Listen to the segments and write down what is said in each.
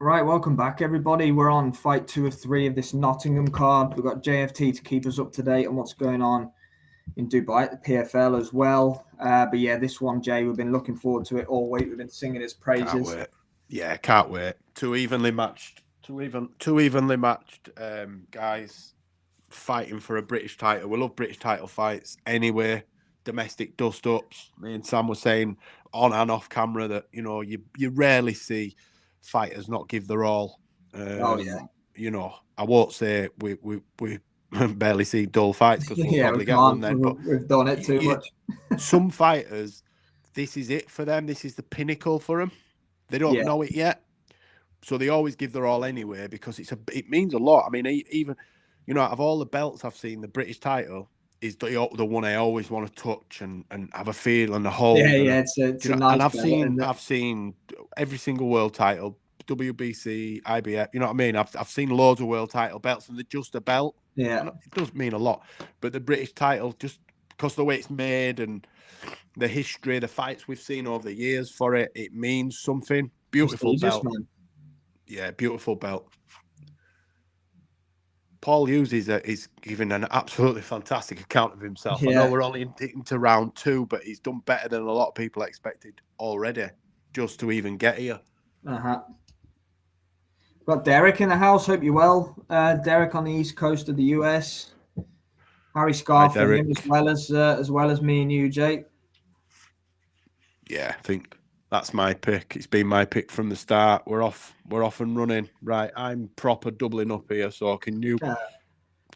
Right, welcome back, everybody. We're on fight 2 of 3 of this Nottingham card. We've got JFT to keep us up to date on what's going on in Dubai, the PFL as well. But yeah, this one, Jay, we've been looking forward to it all week. We've been singing its praises. Can't wait. Yeah, can't wait. Two evenly matched guys fighting for a British title. We love British title fights anyway. Domestic dust-ups. Me and Sam were saying on and off camera that, you rarely see fighters not give their all. I won't say we barely see dull fights because we'll probably get one then. But we've done it too much. Some fighters, this is it for them. This is the pinnacle for them. They don't know it yet, so they always give their all anyway because it means a lot. I mean, even out of all the belts I've seen, the British title is the one I always want to touch and have a feel and a hold. It's a nice. And I've seen every single world title, WBC, IBF. You know what I mean? I've seen loads of world title belts, and they're just a belt. Yeah, and it does mean a lot. But the British title, just because of the way it's made and the history, the fights we've seen over the years for it, it means something. Beautiful belt. Man. Yeah, beautiful belt. Paul Hughes is giving an absolutely fantastic account of himself. I know we're only into round 2, but he's done better than a lot of people expected already, just to even get here. Got Derek in the house. Hope you're well. Derek on the east coast of the US. Harry Scarff for him as well as me and you, Jake. Yeah, I think that's my pick. It's been my pick from the start. We're off and running. Right, I'm proper doubling up here. So can you,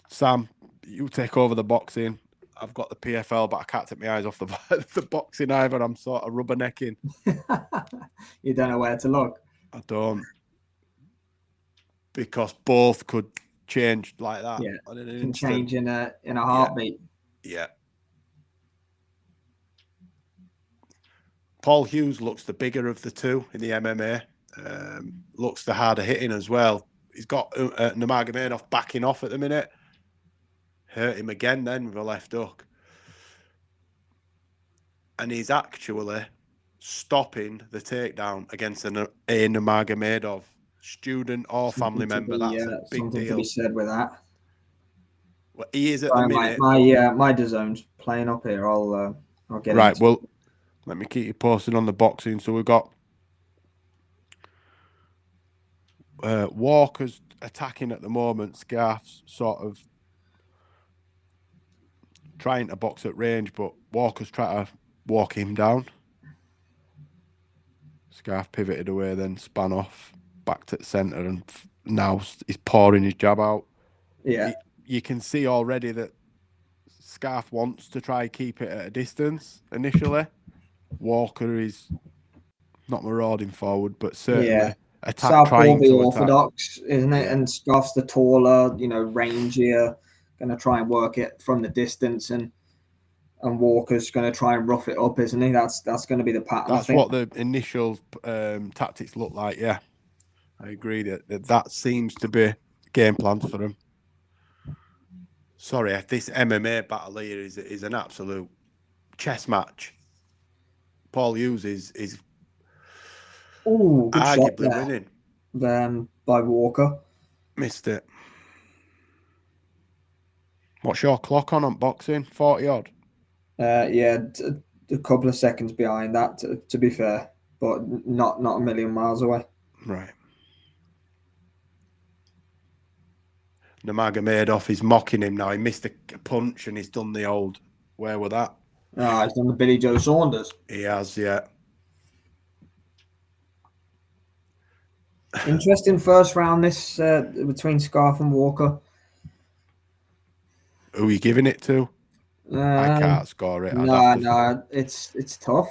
Sam, you take over the boxing. I've got the PFL, but I can't take my eyes off the boxing either. I'm sort of rubbernecking. You don't know where to look. I don't, because both could change like that. Yeah, can change in a heartbeat. Yeah. Paul Hughes looks the bigger of the two in the MMA. Looks the harder hitting as well. He's got Nurmagomedov backing off at the minute. Hurt him again then with a left hook. And he's actually stopping the takedown against a Nurmagomedov student or family member. That's a big something deal. To be said with that. Well, he is at the minute. My DAZN's playing up here. I'll get it. Right, well, let me keep you posted on the boxing. So we've got Walker's attacking at the moment. Scarff's sort of trying to box at range, but Walker's trying to walk him down. Scarff pivoted away, then span off back to the centre, and now he's pouring his jab out. Yeah. You can see already that Scarff wants to try keep it at a distance initially. Walker is not marauding forward, but certainly trying to orthodox, isn't it? And Scarff's the taller, rangier, going to try and work it from the distance, and Walker's going to try and rough it up, isn't he? That's going to be the pattern. That's what the initial tactics look like. Yeah, I agree that seems to be game plan for him. Sorry, this MMA battle here is an absolute chess match. Paul Hughes is arguably winning. Then by Walker. Missed it. What's your clock on boxing? 40 odd? A couple of seconds behind that, to be fair, but not a million miles away. Right. Nurmagomedov is mocking him now. He missed a punch and he's done the old, where were that? He's done the Billy Joe Saunders. He has, yeah. Interesting first round this between Scarff and Walker. Who are you giving it to? I can't score it. No, it's tough.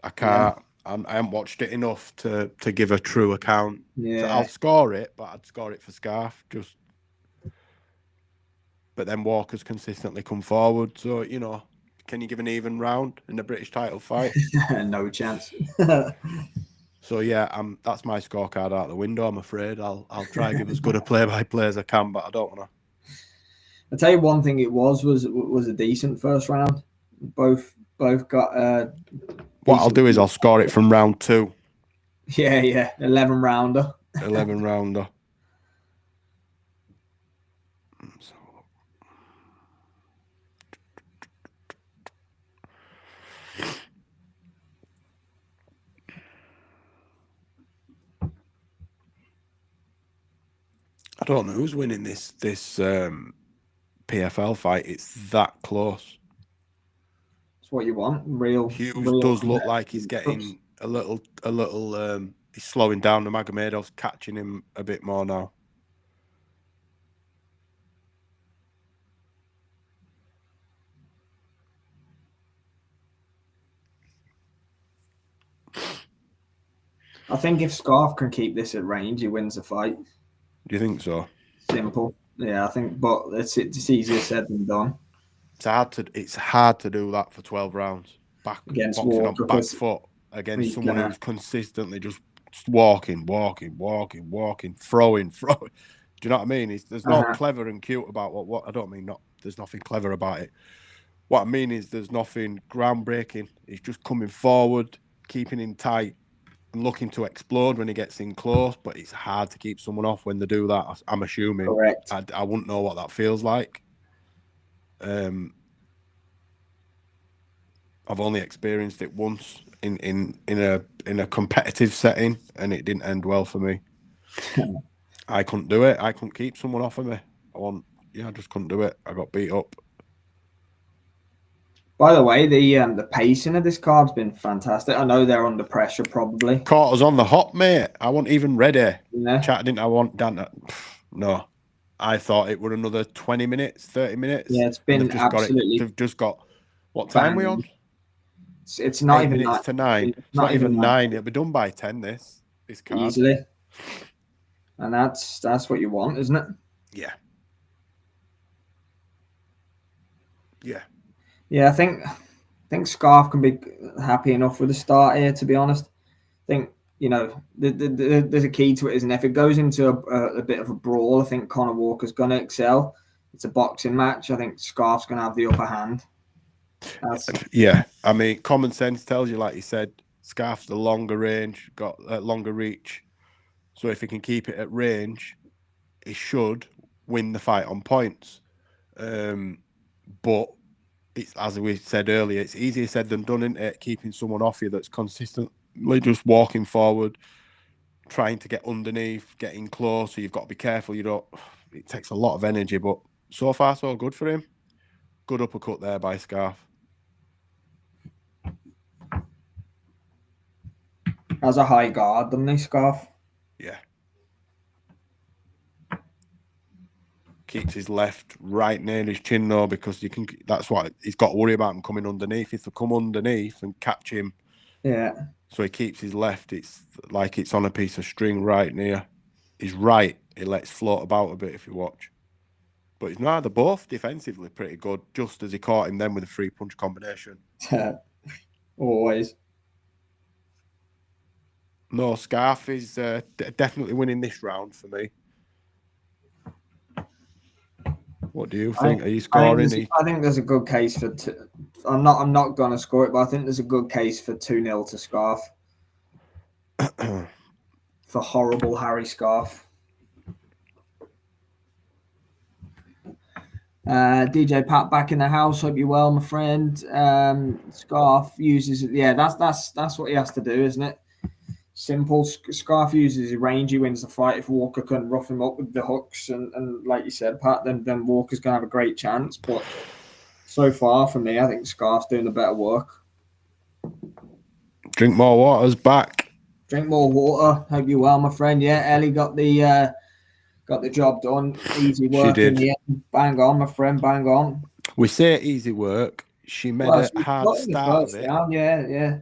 I can't. Yeah. I haven't watched it enough to give a true account. Yeah, so I'll score it, but I'd score it for Scarff. But then Walker's consistently come forward. So, can you give an even round in the British title fight? No chance. So yeah, that's my scorecard out the window. I'm afraid I'll try and give as good a play-by-play as I can, but I don't want to. I'll tell you one thing. It was a decent first round. Both got. What I'll do is I'll score it from round 2. Yeah, 11 rounder. 11 rounder. I don't know who's winning this PFL fight. It's that close. It's what you want. Real. Hughes does look like he's getting a little. He's slowing down. The Magomedov's catching him a bit more now. I think if Scarff can keep this at range, he wins the fight. Do you think so? Simple. Yeah, I think, but it's easier said than done. It's hard to do that for 12 rounds. Against Boxing Walker, on back foot against someone who's consistently just walking, throwing. Do you know what I mean? There's not clever and cute about what I don't mean. There's nothing clever about it. What I mean is there's nothing groundbreaking. He's just coming forward, keeping him tight, and looking to explode when he gets in close. But it's hard to keep someone off when they do that. I'm assuming. Correct. I wouldn't know what that feels like. I've only experienced it once in a competitive setting, and it didn't end well for me. I couldn't do it. I couldn't keep someone off of me. I just couldn't do it. I got beat up. By the way, the pacing of this card's been fantastic. I know they're under pressure, probably. Caught us on the hop, mate. I wasn't even ready. Yeah. Chat, didn't I want Dan? No. I thought it were another 20 minutes, 30 minutes. Yeah, it's been absolutely. They've just got. What time are we on? It's not 8 even minutes to 9. It's not even 9. It'll be done by 10. This card easily, and that's what you want, isn't it? Yeah. Yeah. Yeah, I think Scarff can be happy enough with the start here. To be honest, I think there's a key to it, isn't it? If it goes into a bit of a brawl, I think Conah Walker's going to excel. It's a boxing match. I think Scarff's going to have the upper hand. Yeah, I mean, common sense tells you, like you said, Scarff's the longer range, got longer reach. So if he can keep it at range, he should win the fight on points. But it's, as we said earlier, it's easier said than done, isn't it? Keeping someone off you that's consistently just walking forward, trying to get underneath, getting close. So you've got to be careful. It takes a lot of energy, but so far so good for him. Good uppercut there by Scarff. Has a high guard, doesn't he, Scarff? Yeah. Keeps his left right near his chin though, because that's what he's got to worry about, him coming underneath. If they come underneath and catch him, yeah. So he keeps his left. It's like it's on a piece of string right near his right. He lets float about a bit if you watch. But he's neither both defensively pretty good, just as he caught him then with a 3-punch combination. Always. No, Scarff is definitely winning this round for me. What do you think? Are you scoring? I think there's a good case for. I'm not gonna score it, but I think there's a good case for 2-0 to Scarff. For horrible Harry Scarff. DJ Pat back in the house. Hope you're well, my friend. Scarff uses it. Yeah, that's what he has to do, isn't it? Simple. Scarff uses his range. He wins the fight. If Walker can rough him up with the hooks and like you said, Pat, then Walker's gonna have a great chance. But so far, for me, I think Scarff's doing the better work. Drink more water's back. Drink more water. Hope you're well, my friend. Yeah, Ellie got the job done. Easy work. She did. In the end. Bang on, my friend. Bang on. We say easy work. She made a hard start of it. Yeah.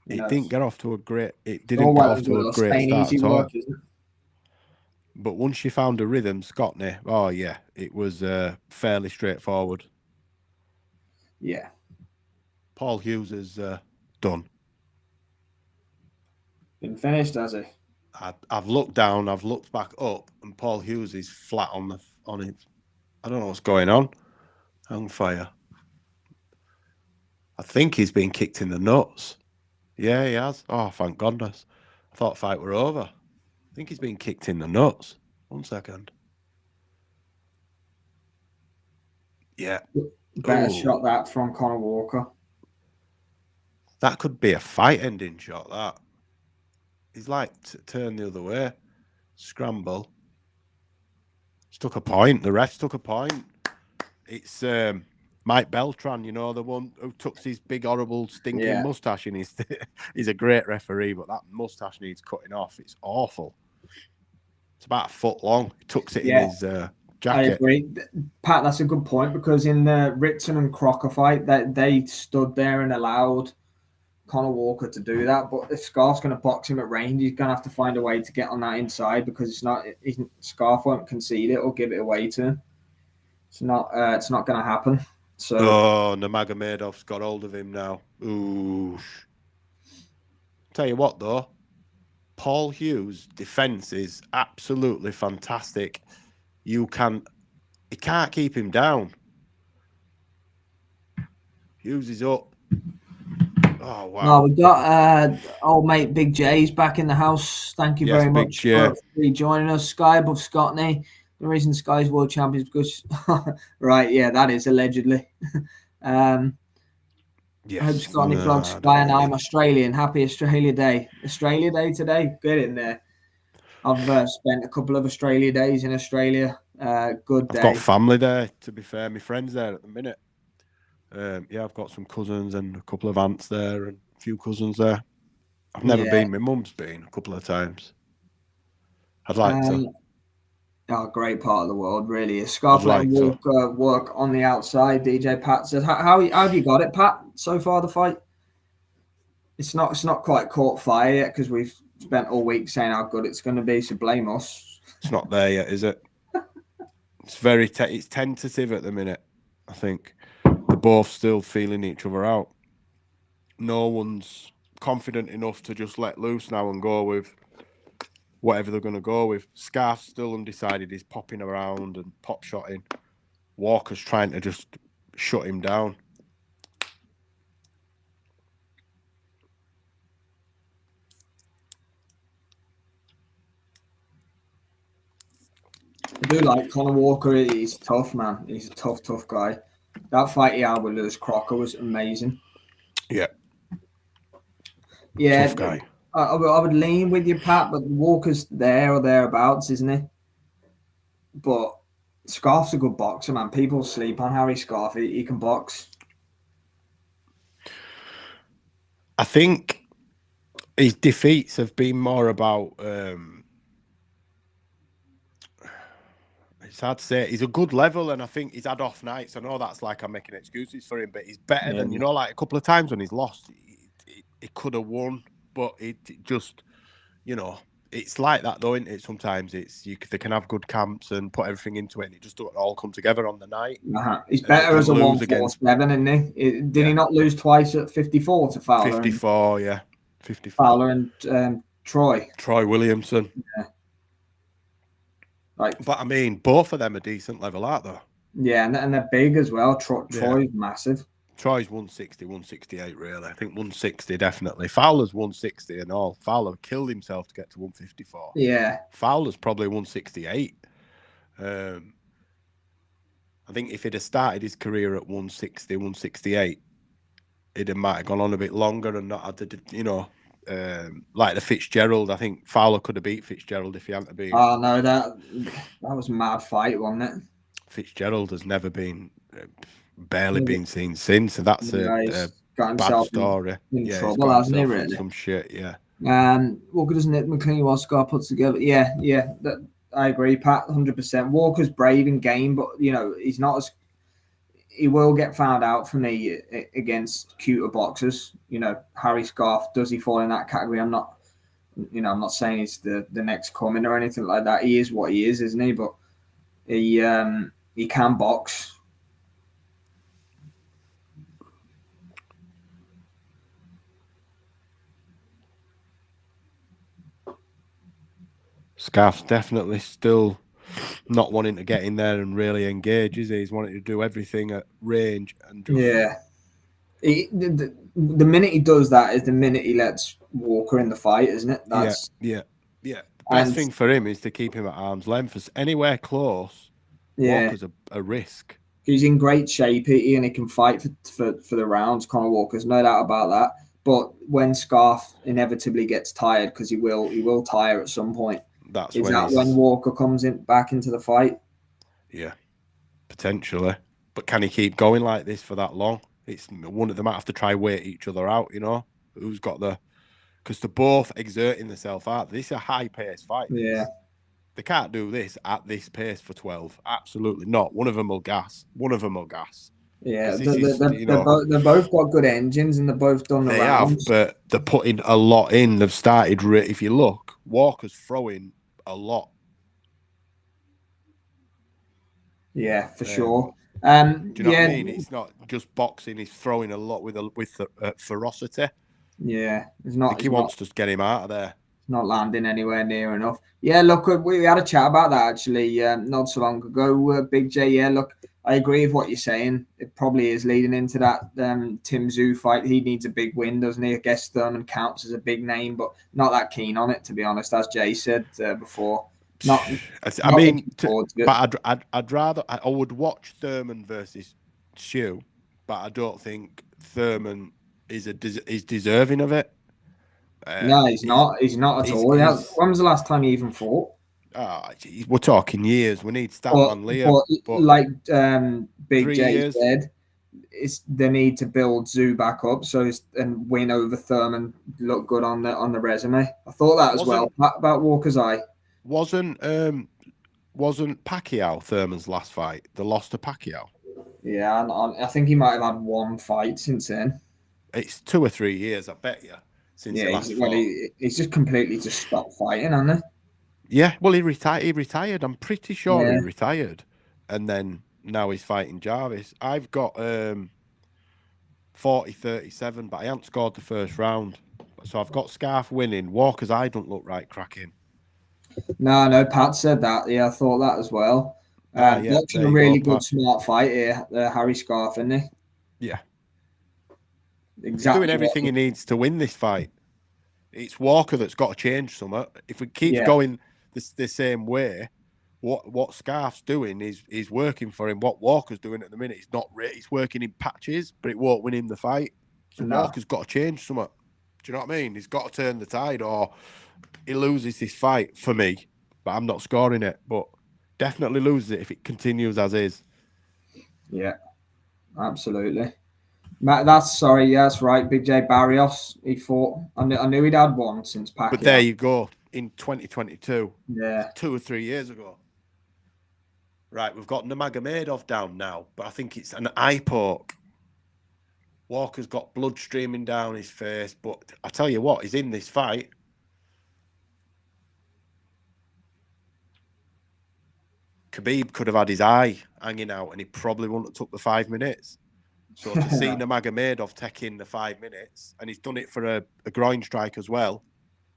It didn't get off to a great. It didn't get off to a great start at all. But once she found a rhythm, Scotney. Oh yeah, it was fairly straightforward. Yeah. Paul Hughes is done. Been finished, has he? I've looked down. I've looked back up, and Paul Hughes is flat on it. I don't know what's going on. On fire. I think he's been kicked in the nuts. Yeah, he has. Oh, thank goodness. Thought fight were over. I think he's been kicked in the nuts. 1 second. Yeah. Better shot that from Conah Walker. That could be a fight-ending shot, that. He's like, turn the other way. Scramble. Took a point. The refs took a point. It's Mike Beltran, you know, the one who tucks his big, horrible, stinking mustache in his... He's a great referee, but that mustache needs cutting off. It's awful. It's about a foot long. He tucks it in his jacket. I agree. Pat, that's a good point, because in the Ritson and Crocker fight, they stood there and allowed Conah Walker to do that. But if Scarff's going to box him at range, he's going to have to find a way to get on that inside, because Scarff won't concede it or give it away to him. It's not going to happen. So Nurmagomedov's got hold of him now. Ooh. Tell you what, though, Paul Hughes' defense is absolutely fantastic. You can't keep him down. Hughes is up. Oh, wow. We got old mate Big J's back in the house. Thank you very much for joining us. Sky above Scotney. The reason Sky's world champion is because... right, yeah, that is allegedly. I hope Scotney vlogs Sky and I'm Australian. Happy Australia Day. Australia Day today? Get in there. I've spent a couple of Australia days in Australia. Good day. I've got family there, to be fair. My friend's there at the minute. I've got some cousins and a couple of aunts there and a few cousins there. I've never been. My mum's been a couple of times. I'd like to. Oh, great part of the world, really. Scarff letting Walker work on the outside. DJ Pat says, how have you got it, Pat, so far, the fight? It's not quite caught fire yet, because we've spent all week saying how good it's going to be, so blame us. It's not there yet, is it? It's very it's tentative at the minute, I think. They're both still feeling each other out. No one's confident enough to just let loose now and go with whatever they're going to go with. Scarff's still undecided. He's popping around and pop-shotting. Walker's trying to just shut him down. I do like Conah Walker. He's tough, man. He's a tough guy. That fight he had with Lewis Crocker was amazing. Yeah. Yeah. Tough guy. I would lean with you, Pat, but Walker's there or thereabouts, isn't he? But Scarff's a good boxer, man. People sleep on Harry Scarff. He can box. I think his defeats have been more about... it's hard to say. He's a good level, and I think he's had off nights. I know that's like I'm making excuses for him, but he's better than, like a couple of times when he's lost, he could have won. But it just, it's like that, though, isn't it? Sometimes they can have good camps and put everything into it, and it just don't all come together on the night. He's better as a 147, isn't he? Did he not lose twice at 54 to Fowler? 54, yeah. 54. Fowler and Troy. Troy Williamson. Yeah. Right. But, I mean, both of them are decent level, aren't they? Yeah, and they're big as well. Troy's massive. Troy's 160, 168, really. I think 160, definitely. Fowler's 160 and all. Fowler killed himself to get to 154. Yeah. Fowler's probably 168. I think if he'd have started his career at 160, 168, it might have gone on a bit longer and not had to, like the Fitzgerald. I think Fowler could have beat Fitzgerald if he hadn't been. Oh, no, that was a mad fight, wasn't it? Fitzgerald has never been... barely been seen since, so that's a bad story. In trouble, hasn't he? Really, some shit. Yeah. Walker doesn't hit McLean while Scar puts together. Yeah. I agree, Pat. 100%. Walker's brave in game, but he's not as. He will get found out for me against cuter boxers. Harry Scarff, does he fall in that category? I'm not. I'm not saying he's the next coming or anything like that. He is what he is, isn't he? But he can box. Scarff's definitely still not wanting to get in there and really engage, is he? He's wanting to do everything at range and just... Yeah. The minute he does that is the minute he lets Walker in the fight, isn't it? That's yeah. The best thing for him is to keep him at arm's length. Anywhere close, Walker's a risk. He's in great shape, and he can fight for the rounds. Conah Walker's no doubt about that. But when Scarff inevitably gets tired, because he will tire at some point. Is that when Walker comes back into the fight? Yeah, potentially. But can he keep going like this for that long? It's one of them might have to try wait each other out. Who's got because they're both exerting themselves out. This is a high pace fight. Yeah. They can't do this at this pace for 12. Absolutely not. One of them will gas. Yeah, they've both got good engines and they've both done the rounds. But they're putting a lot in. They've started. If you look, Walker's throwing a lot. Yeah, for sure. Do you know what I mean? It's not just boxing. He's throwing a lot with ferocity. Yeah, he wants to get him out of there. Not landing anywhere near enough. Yeah, look, we had a chat about that actually not so long ago. Big J, yeah, look, I agree with what you're saying. It probably is leading into that Tim Tszyu fight. He needs a big win, doesn't he? I guess Thurman counts as a big name, but not that keen on it, to be honest, as Jay said before. I'd rather, I would watch Thurman versus Tszyu, but I don't think Thurman is deserving of it. No, he's not. He's not at all. When was the last time he even fought? We're talking years. We need Statman Liam. But like Big J said, they need to build Tszyu back up and win over Thurman, look good on the resume. I thought that as well about Walker's eye. Wasn't Pacquiao Thurman's last fight? The loss to Pacquiao. Yeah, and I think he might have had one fight since then. It's 2 or 3 years, I bet you. Since he's just completely stopped fighting, hasn't he? Yeah, well, he retired. I'm pretty sure he retired, and then now he's fighting Jarvis. I've got 40-37, but I haven't scored the first round, so I've got Scarff winning. Walker's eye don't look right cracking. No, Pat said that. Yeah, I thought that as well. Watching a really good, smart fight here, Harry Scarff, isn't he? Yeah. Exactly. He's doing everything he needs to win this fight. It's Walker that's got to change something. If it keeps going the same way, what Scarff's doing is working for him. What Walker's doing at the minute is not. It's working in patches, but it won't win him the fight. So Walker's got to change something. Do you know what I mean? He's got to turn the tide, or he loses this fight for me. But I'm not scoring it. But definitely loses it if it continues as is. Yeah, absolutely. That's right. Big J Barrios, he fought. I knew he'd had one since Pacquiao. But there you go, in 2022. Yeah. 2 or 3 years ago. Right, we've got Nurmagomedov down now, but I think it's an eye poke. Walker's got blood streaming down his face, but I tell you what, he's in this fight. Khabib could have had his eye hanging out and he probably wouldn't have took the 5 minutes. So to see Nurmagomedov taking the 5 minutes, and he's done it for a groin strike as well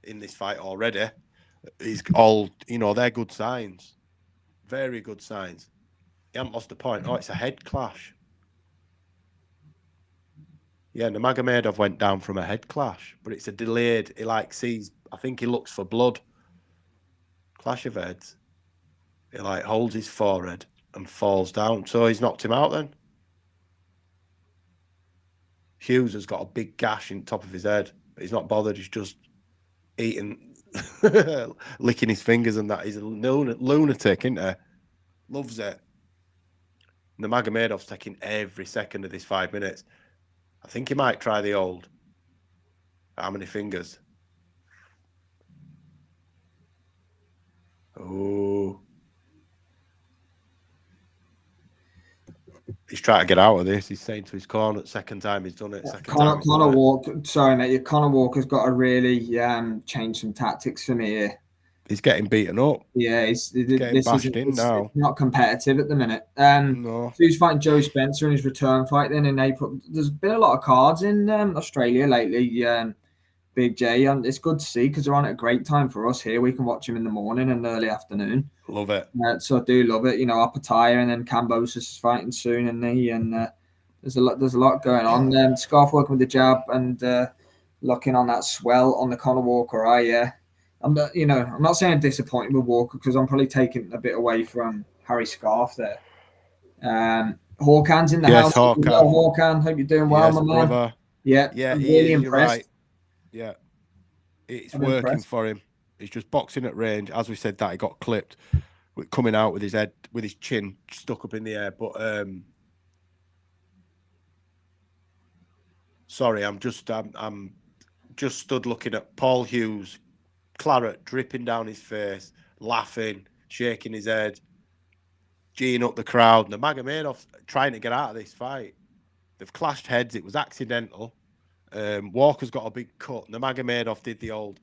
in this fight already, he's all, they're good signs. Very good signs. He hasn't lost a point. Oh, it's a head clash. Yeah, Nurmagomedov went down from a head clash, but it's a delayed, I think he looks for blood. Clash of heads. He holds his forehead and falls down. So he's knocked him out then. Hughes has got a big gash in the top of his head, but he's not bothered. He's just eating, licking his fingers and that. He's a lunatic, isn't he? Loves it. Nurmagomedov's taking every second of this 5 minutes. I think he might try the old. How many fingers? Oh. He's trying to get out of this. He's saying to his corner, second time he's done it. Conah Walker, sorry mate, Conah Walker's got to really change some tactics for me here. He's getting beaten up. Yeah, he's getting bashed in now. It's not competitive at the minute. No. So he's fighting Joe Spencer in his return fight then in April. There's been a lot of cards in Australia lately, Big J, and it's good to see because they're on at a great time for us here. We can watch him in the morning and early afternoon. Love it. So I do love it. Apataya and then Cambosis is fighting soon, and there's a lot going on. Scarff working with the jab and looking on that swell on the Conah Walker eye. Yeah, I'm not saying I'm disappointed with Walker because I'm probably taking a bit away from Harry Scarff there. Hawkan's in the Yes, house. Hawkan. Hawkan, hope you're doing well, my man. Brother. Yeah, Yeah, I'm he really is. impressed. You're right. Yeah, it's I'm working impressed. for him. He's just boxing at range. As we said, that he got clipped, coming out with his head, with his chin stuck up in the air. But sorry, I'm just stood looking at Paul Hughes, claret dripping down his face, laughing, shaking his head, geeing up the crowd. And the Nurmagomedov trying to get out of this fight. They've clashed heads. It was accidental. Walker's got a big cut. Nurmagomedov did the old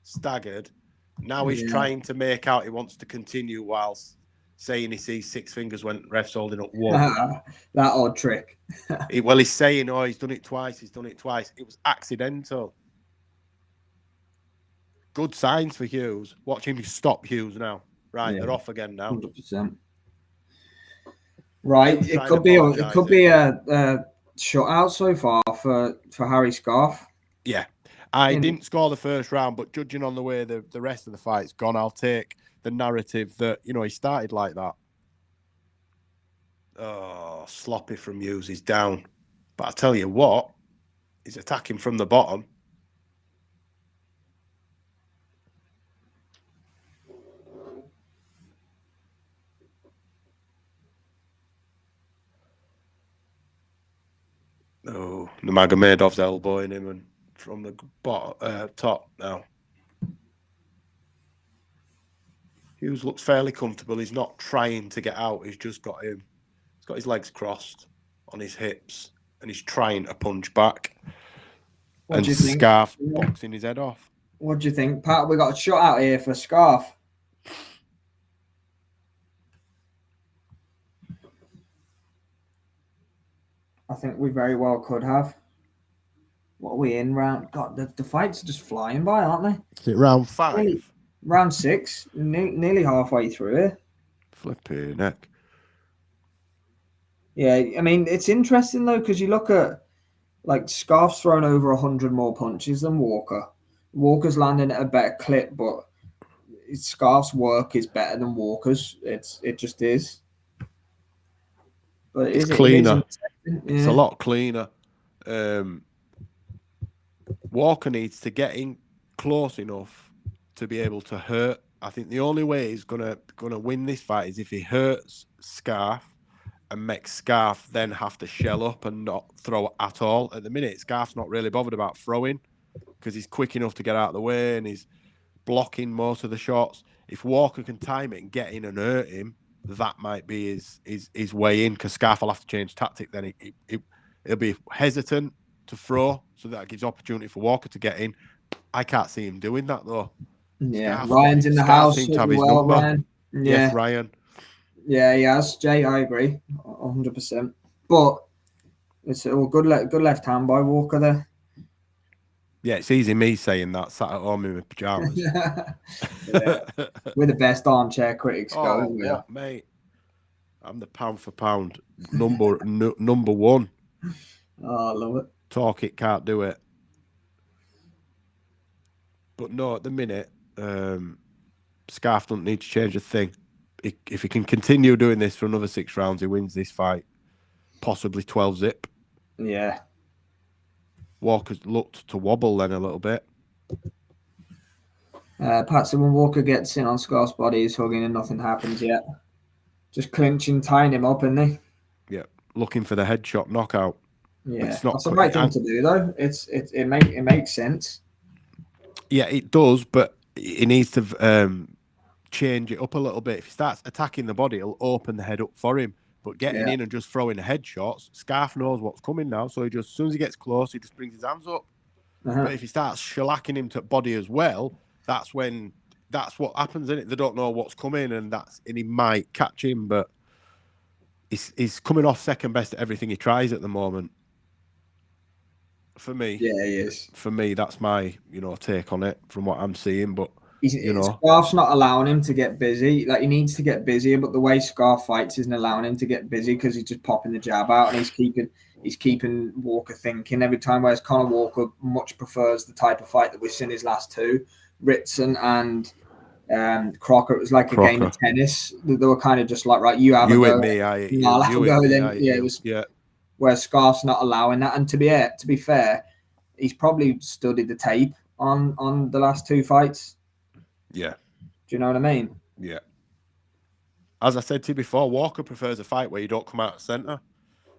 staggered. Now he's trying to make out he wants to continue whilst saying he sees six fingers when ref's holding up one. That odd trick. He's saying, he's done it twice. He's done it twice. It was accidental. Good signs for Hughes. Watch him stop Hughes now. Right, they're off again now. 100%. Right, it could be a shutout so far for Harry Scarff. Yeah, I didn't score the first round, but judging on the way the rest of the fight's gone, I'll take the narrative that he started like that. Oh, sloppy from Hughes. He's down, but I tell you what, he's attacking from the bottom. Oh, Nurmagomedov's elbowing him and from the top now. Hughes looks fairly comfortable. He's not trying to get out. He's just got him. He's got his legs crossed on his hips and he's trying to punch back. And Scarff boxing his head off. What do you think, Pat? We got a shot out here for Scarff. I think we very well could have. What are we in round? God, the fights are just flying by, aren't they? Is it round 5? Round 6, nearly halfway through here. Flipping neck. Yeah, I mean, it's interesting though, because you look at Scarff's thrown over 100 more punches than Walker. Walker's landing at a better clip, but Scarff's work is better than Walker's. It just is. But it's cleaner. It's a lot cleaner. Walker needs to get in close enough to be able to hurt. I think the only way he's gonna win this fight is if he hurts Scarff and makes Scarff then have to shell up and not throw at all. At the minute, Scarff's not really bothered about throwing because he's quick enough to get out of the way and he's blocking most of the shots. If Walker can time it and get in and hurt him, that might be his way in, because Scarff will have to change tactic then. He'll be hesitant to throw, so that gives opportunity for Walker to get in. I can't see him doing that though. Yeah, Ryan's in the house. Seems to have his number. Ryan. Yeah. Yes, Ryan. Yeah, he has. Jay, I agree, 100%. But it's a good left hand by Walker there. Yeah, it's easy me saying that sat at home in my pajamas. Yeah. We're the best armchair critics. Mate, I'm the pound for pound number one. Oh, I love it. Talk it, can't do it. But no, at the minute, Scarff doesn't need to change a thing. If he can continue doing this for another 6 rounds, he wins this fight. Possibly 12-zip. Yeah. Walker's looked to wobble then a little bit. Pat said when Walker gets in on Scarff's body, he's hugging and nothing happens yet. Just clinching, tying him up, isn't he? Yeah, looking for the headshot knockout. Yeah, it's not the right thing to do, though. It makes sense. Yeah, it does, but he needs to change it up a little bit. If he starts attacking the body, it'll open the head up for him. But getting in and just throwing the headshots, Scarff knows what's coming now, so as soon as he gets close, he just brings his hands up. But if he starts shellacking him to body as well, that's what happens, isn't it? They don't know what's coming, and he might catch him, but he's coming off second best at everything he tries at the moment. For me, yeah, he is. For me, that's my take on it from what I'm seeing. But Scarff's not allowing him to get busy. He needs to get busier, but the way Scarff fights isn't allowing him to get busy because he's just popping the jab out and he's he's keeping Walker thinking every time, whereas Conor Walker much prefers the type of fight that we've seen his last two, Ritson and Crocker. It was like a game of tennis. They were kind of just like, right, you have a go. Me, I hit you. I'll have a go. Then it was where Scarff's not allowing that. And to be fair, he's probably studied the tape on the last two fights. Yeah. Do you know what I mean? Yeah. As I said to you before, Walker prefers a fight where you don't come out of centre.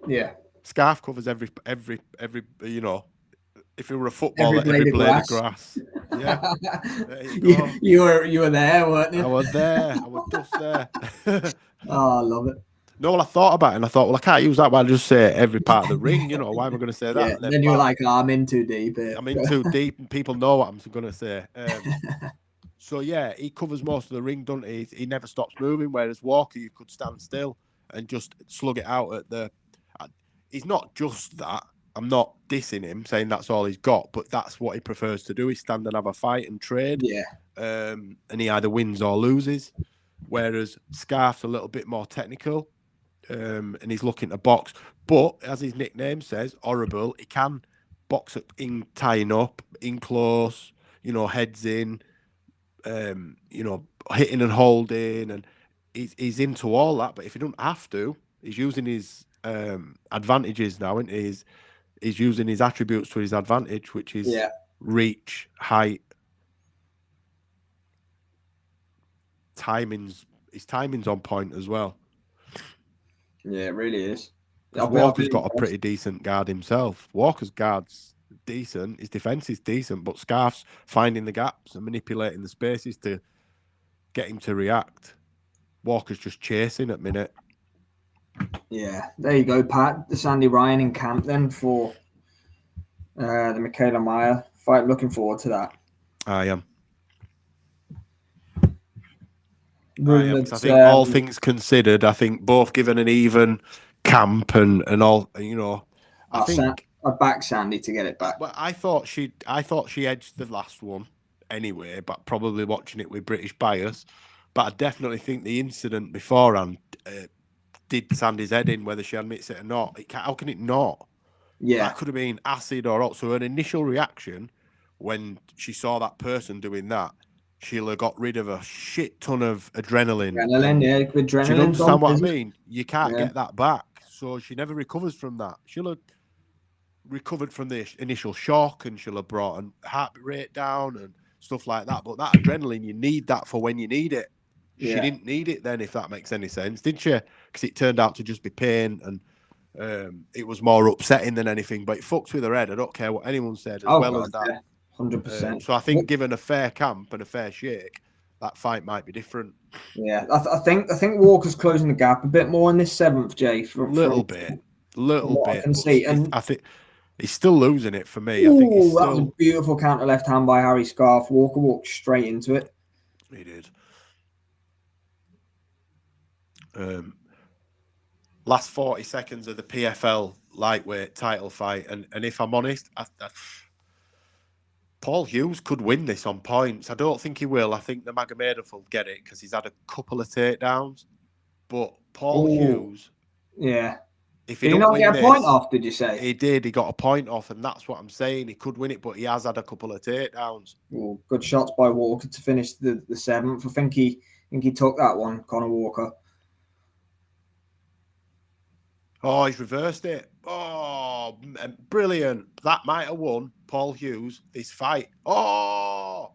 Yeah. Scarff covers every you know, if it were a footballer, every blade of grass. Yeah. There you go. You were there, weren't you? I was there. I was just there. Oh, I love it. No, well, I thought about it and I thought, well, I can't use that. But I'll just say every part of the ring. You know, why am I going to say that? Yeah, and then you're like, oh, I'm in too deep. I'm in too deep, and people know what I'm going to say. So yeah, he covers most of the ring, doesn't he? He never stops moving. Whereas Walker, you could stand still and just slug it out at the. He's not just that. I'm not dissing him, saying that's all he's got, but that's what he prefers to do. He stand and have a fight and trade. Yeah. And he either wins or loses. Whereas Scarff's a little bit more technical. And he's looking to box. But as his nickname says, horrible, he can box up in tying up, in close, you know, heads in, you know, hitting and holding, and he's into all that. But if he don't have to, he's using his advantages now, and he's using his attributes to his advantage, which is reach, height, timings. His timing's on point as well. Yeah, it really is. Walker's got a pretty decent guard himself. Walker's guard's decent. His defense is decent, but Scarff's finding the gaps and manipulating the spaces to get him to react. Walker's just chasing at minute. Yeah, there you go, Pat. The Sandy Ryan in camp then for the Michaela Meyer fight. Looking forward to that. I am. I think all things considered, I think both given an even camp and all, you know, I back Sandy to get it back. Well, I thought she edged the last one anyway, but probably watching it with British bias. But I definitely think the incident beforehand did Sandy's head in, whether she admits it or not. How can it not? Yeah, that could have been acid or not. So her initial reaction when she saw that person doing that, she'll have got rid of a shit ton of adrenaline. Adrenaline. Do you understand what I mean? You can't get that back. So she never recovers from that. She'll have recovered from the initial shock, and she'll have brought a heart rate down and stuff like that. But that adrenaline, you need that for when you need it. She didn't need it then, if that makes any sense, did she? Because it turned out to just be pain, and it was more upsetting than anything. But it fucks with her head. I don't care what anyone said, as well as that. 100%. So I think, given a fair camp and a fair shake, that fight might be different. Yeah, I think Walker's closing the gap a bit more in this seventh, Jay. A little bit. I can see, and I think he's still losing it for me. Ooh, I think he's that was a beautiful counter left hand by Harry Scarff. Walker walked straight into it. He did. Last 40 seconds of the PFL lightweight title fight, and if I'm honest, Paul Hughes could win this on points. I don't think he will. I think the Magomedov will get it because he's had a couple of takedowns. But Paul Hughes, if he did he not get a point off? Did you say he did? He got a point off, and that's what I'm saying. He could win it, but he has had a couple of takedowns. Ooh, good shots by Walker to finish the seventh. I think he took that one, Conah Walker. Oh, he's reversed it. Oh, brilliant. That might have won Paul Hughes this fight. Oh!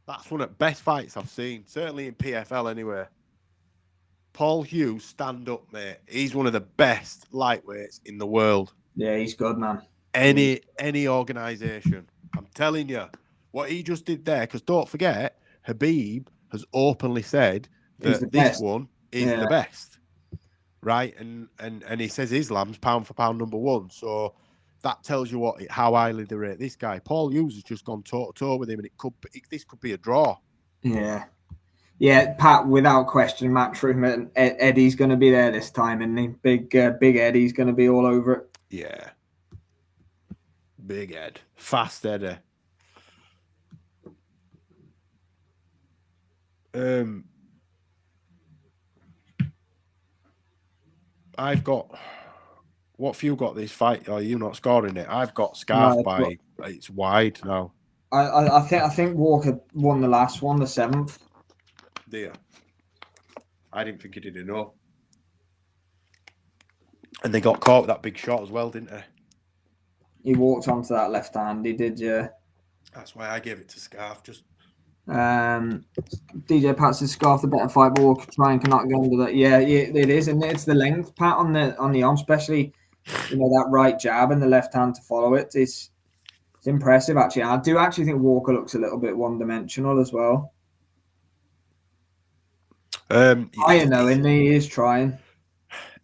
That's one of the best fights I've seen, certainly in PFL anyway. Paul Hughes, stand up, mate. He's one of the best lightweights in the world. Yeah, he's good, man. Any organisation. I'm telling you, what he just did there, because don't forget, Habib has openly said that this one is the best. Right, and he says Islam's pound for pound number one, so that tells you how highly they rate this guy. Paul Hughes has just gone toe to toe with him, and this could be a draw. Yeah, Pat, without question, Matt Truman, Eddie's going to be there this time, and big Eddie's going to be all over it. Yeah, big Ed, fast Eddie. I've got. What have you got this fight? Are you not scoring it? I've got Scarff by. It's wide now. I think Walker won the last one, the 7th. Dear. I didn't think he did enough. And they got caught with that big shot as well, didn't they? He walked onto that left hand. He did, yeah. That's why I gave it to Scarff. Just DJ Pat says Scarff the better fight, but Walker trying cannot go under that. Yeah, it is, and it's the length, Pat, on the arm, especially that right jab and the left hand to follow it. It's impressive, actually. I do actually think Walker looks a little bit one-dimensional as well. And he is trying.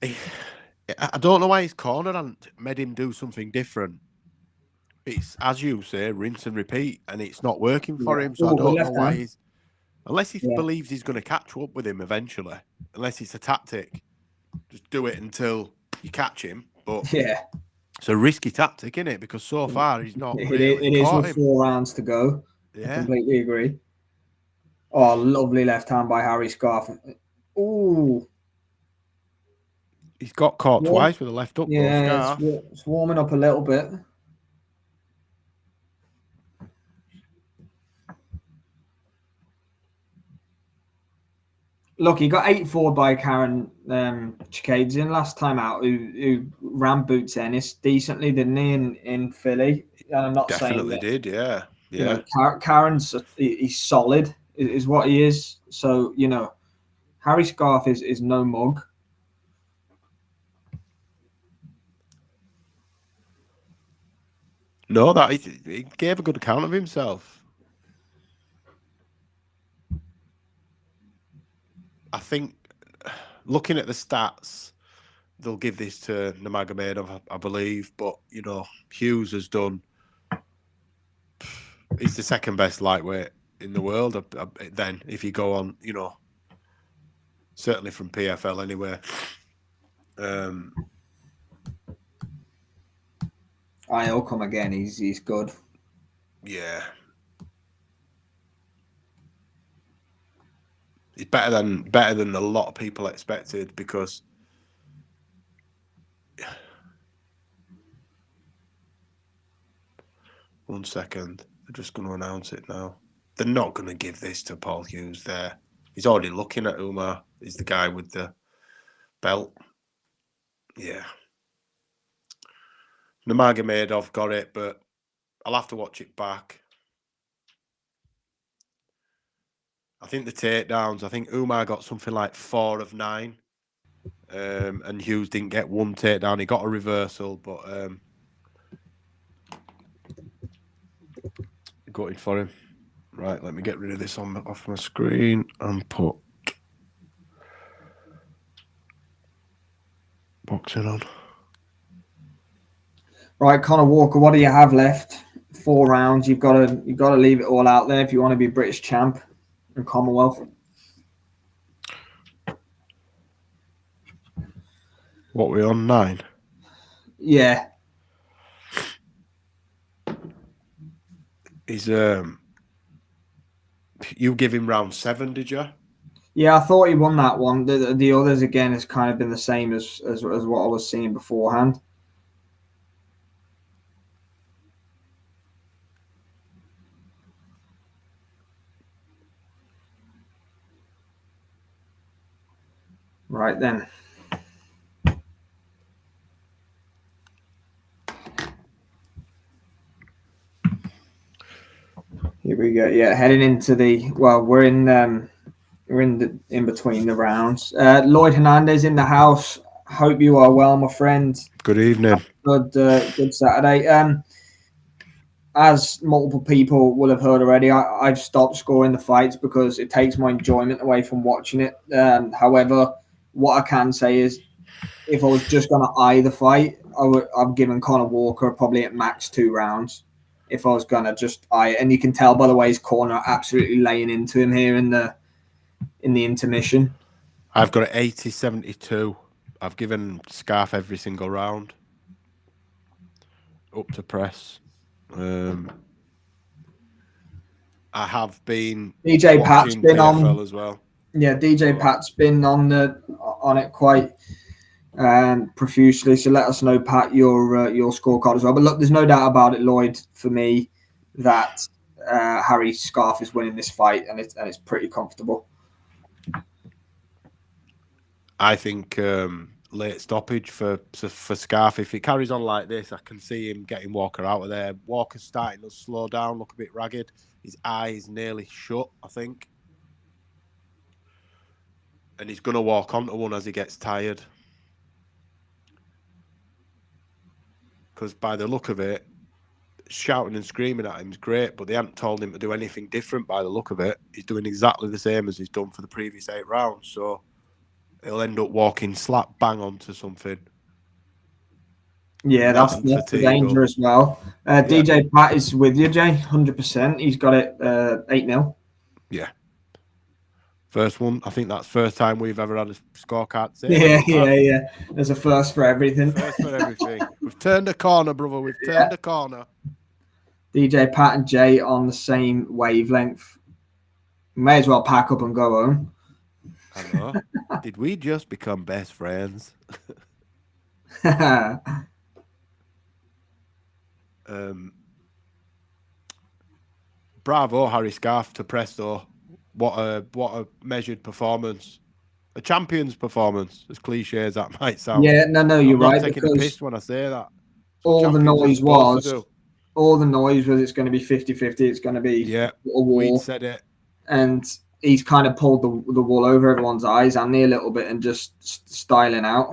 I don't know why his corner hasn't made him do something different. It's, as you say, rinse and repeat, and it's not working for him. So I don't know why he's... Unless he believes he's going to catch up with him eventually. Unless it's a tactic. Just do it until you catch him. But it's a risky tactic, isn't it? Because so far he's not really It is with 4 rounds to go. Yeah. I completely agree. Oh, lovely left hand by Harry Scarff. Ooh. He's got caught twice with a left up. Yeah, it's warming up a little bit. Look, he got 8-4 by Karen Chikadze last time out, who ran Boots Ennis decently, didn't he, in Philly? I'm not Definitely saying that, did, yeah. Karen's he's solid, is what he is. So, Harry Scarff is no mug. No, he gave a good account of himself. I think, looking at the stats, they'll give this to Nurmagomedov, I believe. But, Hughes has done... He's the second best lightweight in the world. Then, if you go on, certainly from PFL anyway. He'll come again. He's good. Yeah. He's better than a lot of people expected because one second, they're just going to announce it now. They're not going to give this to Paul Hughes there. He's already looking at Umar. He's the guy with the belt. Yeah. Nurmagomedov got it, but I'll have to watch it back. I think the takedowns, I think Umar got something like 4 of 9. And Hughes didn't get one takedown. He got a reversal, but gutted for him. Right, let me get rid of this off my screen and put boxing on. Right, Conah Walker, what do you have left? 4 rounds. You've got to leave it all out there if you want to be British champ and Commonwealth. What, we're on 9? Yeah. He's you give him round 7, did you? Yeah, I thought he won that one. The others again has kind of been the same as what I was seeing beforehand. Right then. Here we go. Yeah, heading into we're in between the rounds. Lloyd Hernandez in the house. Hope you are well, my friend. Good evening. Good Saturday. As multiple people will have heard already, I've stopped scoring the fights because it takes my enjoyment away from watching it. However, what I can say is, if I was just going to eye the fight, I'm giving Conah Walker probably at max 2 rounds. If I was going to just eye it, and you can tell by the way his corner absolutely laying into him here in the intermission. I've got it 80-72. I've given Scarff every single round. Up to press. I have been DJ Pat's been PFL on as well. Yeah, DJ Pat's been on it quite profusely. So let us know, Pat, your scorecard as well. But look, there's no doubt about it, Lloyd, for me, that Harry Scarff is winning this fight, and it's pretty comfortable. I think late stoppage for Scarff. If it carries on like this, I can see him getting Walker out of there. Walker's starting to slow down, look a bit ragged. His eyes nearly shut, I think. And he's going to walk onto one as he gets tired. Because by the look of it, shouting and screaming at him is great, but they haven't told him to do anything different by the look of it. He's doing exactly the same as he's done for the previous 8 rounds. So he'll end up walking slap bang onto something. Yeah, that's the danger as well. DJ Pat is with you, Jay, 100%. He's got it 8-0. Yeah. First one. I think that's first time we've ever had a scorecard. Yeah. There's a first for everything. First for everything. We've turned a corner, brother. We've turned a corner. DJ Pat and Jay on the same wavelength. May as well pack up and go home. I know. Did we just become best friends? Bravo, Harry Scarff to Presto. What a measured performance. A champion's performance, as cliche as that might sound. Yeah, no, you're right. I'm not taking a piss when I say that. All the noise was it's going to be 50-50. It's going to be a war. We said it. And he's kind of pulled the wool over everyone's eyes, and a little bit, and just styling out.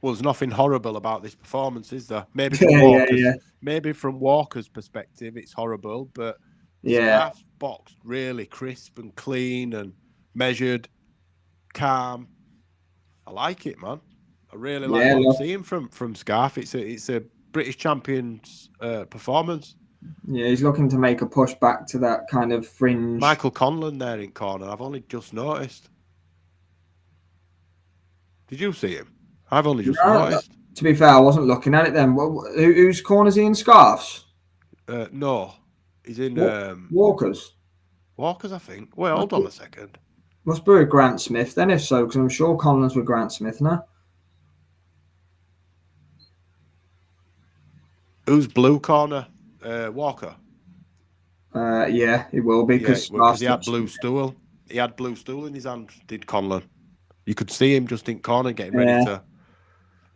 Well, there's nothing horrible about this performance, is there? Maybe from maybe from Walker's perspective, it's horrible, but Scarff's boxed really crisp and clean and measured, calm. I like it, man. I really like what I'm seeing from Scarff. It's a British champion's performance. Yeah, he's looking to make a push back to that kind of fringe. Michael Conlon there in corner. I've only just noticed. Did you see him? I've only just noticed. To be fair, I wasn't looking at it then. Whose corner's he in? Scarff's? No. He's in Walker's. Walker's, I think. Wait, hold on a second. Must be with Grant Smith then, if so, because I'm sure Conlon's with Grant Smith now. Who's blue corner? Walker. Yeah, it will be because he had blue stool. He had blue stool in his hand. Did Conlon? You could see him just in corner getting ready to.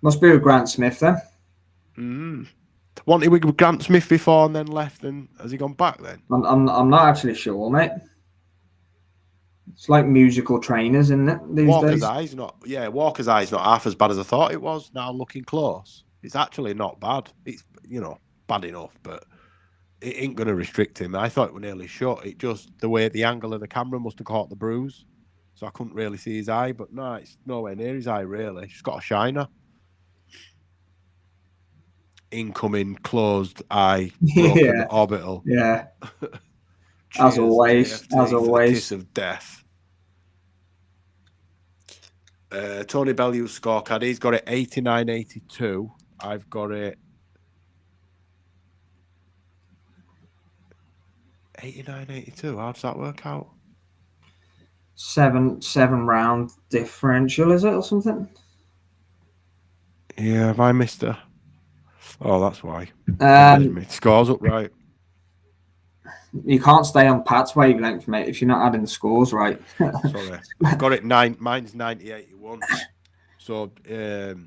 Must be with Grant Smith then. Wanted with Grant Smith before and then left, and has he gone back then? I'm not actually sure, mate. It's like musical trainers, isn't it? Walker's eyes not half as bad as I thought it was. Now looking close, it's actually not bad. It's bad enough, but it ain't going to restrict him. I thought it was nearly shut. It just the way the angle of the camera must have caught the bruise, so I couldn't really see his eye. But no, it's nowhere near his eye really. He's got a shiner. Incoming closed eye, broken orbital. Yeah. As always. Kiss of death. Tony Bellew's scorecard. He's got it 89-82. I've got it 89-82. How does that work out? 7 round differential, is it, or something? Yeah, have I missed her? Oh, that's why. Scores up right. You can't stay on Pat's wavelength, mate, if you're not adding the scores right. Sorry. I've got it 9. Mine's 90-81. So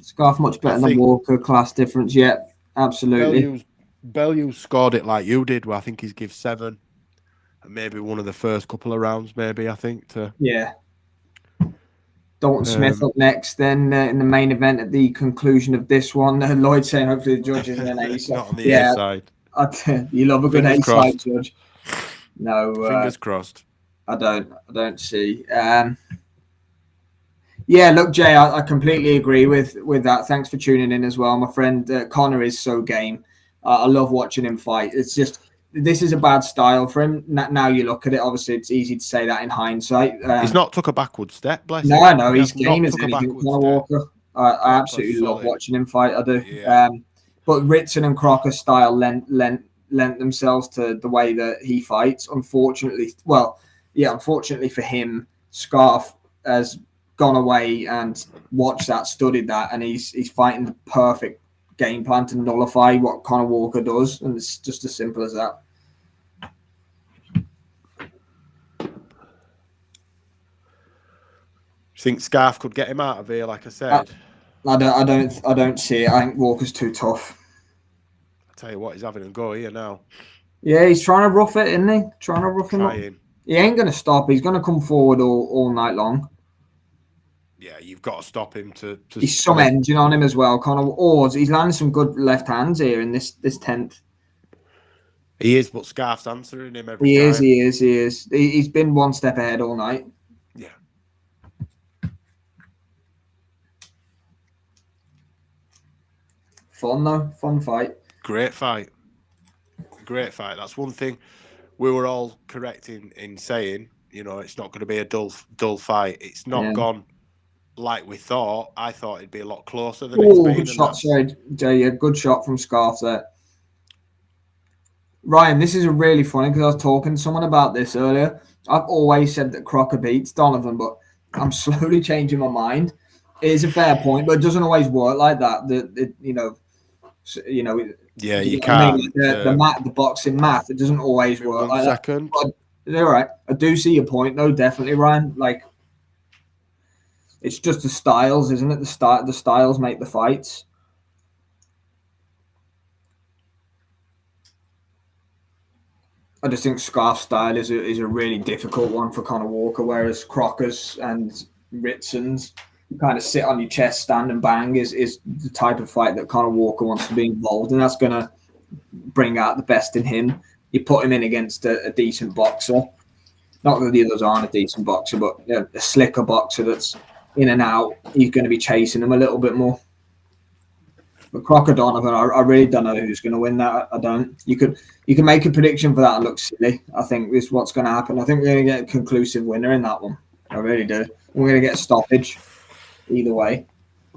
Scarff much better than Walker, class difference. Yeah, absolutely. Bellew scored it like you did, where I think he's give 7. And maybe one of the first couple of rounds, maybe, I think. Dalton Smith up next, then in the main event at the conclusion of this one. Lloyd saying hopefully the judge is an A side. Not on the A side. You love a good A side judge. No, fingers crossed. I don't see. Yeah, look, Jay, I completely agree with that. Thanks for tuning in as well. My friend Conor is so game. I love watching him fight. It's just this is a bad style for him. Now you look at it, obviously it's easy to say that in hindsight. He's not took a backward step, bless him. No, he's game as anything. Conor Walker. I absolutely love watching him fight. I do. Yeah. But Ritson and Crocker's style lent themselves to the way that he fights. Unfortunately for him, Scarff has gone away and watched that, studied that, and he's fighting the perfect game plan to nullify what Conah Walker does, and it's just as simple as that. You think Scarff could get him out of here? Like I said, I don't see it. I think Walker's too tough. I tell you what, he's having a go here now. Yeah, he's trying to rough it, isn't he? Trying to rough him up. He ain't going to stop. He's going to come forward all night long. Yeah, you've got to stop him to he's some engine on him as well. Conor, he's landing some good left hands here in this 10th. He is, but Scarff's answering him every time. He is. He's been one step ahead all night. Yeah. Fun though, fun fight. Great fight. That's one thing we were all correct in saying. You know, it's not going to be a dull fight. It's not gone like we thought. I thought it'd be a lot closer than it's been. Good shot, sorry, Jay. A good shot from Scarff there. Ryan, this is a really funny because I was talking to someone about this earlier. I've always said that Crocker beats Donovan, but I'm slowly changing my mind. It is a fair point, but it doesn't always work like that. Yeah, you can't. The boxing math, it doesn't always work like that. But, all right, I do see your point though, definitely, Ryan. Like, it's just the styles, isn't it? The styles make the fights. I just think Scarff's style is a really difficult one for Conah Walker, whereas Crocker's and Ritson's, you kind of sit on your chest, stand and bang is the type of fight that Conah Walker wants to be involved in. That's going to bring out the best in him. You put him in against a decent boxer. Not that the others aren't a decent boxer, but a slicker boxer that's in and out. He's going to be chasing him a little bit more. But Crocker Donovan, I really don't know who's going to win that. I don't. You can make a prediction for that and look silly. I think this is what's going to happen. I think we're going to get a conclusive winner in that one. I really do. We're going to get a stoppage either way.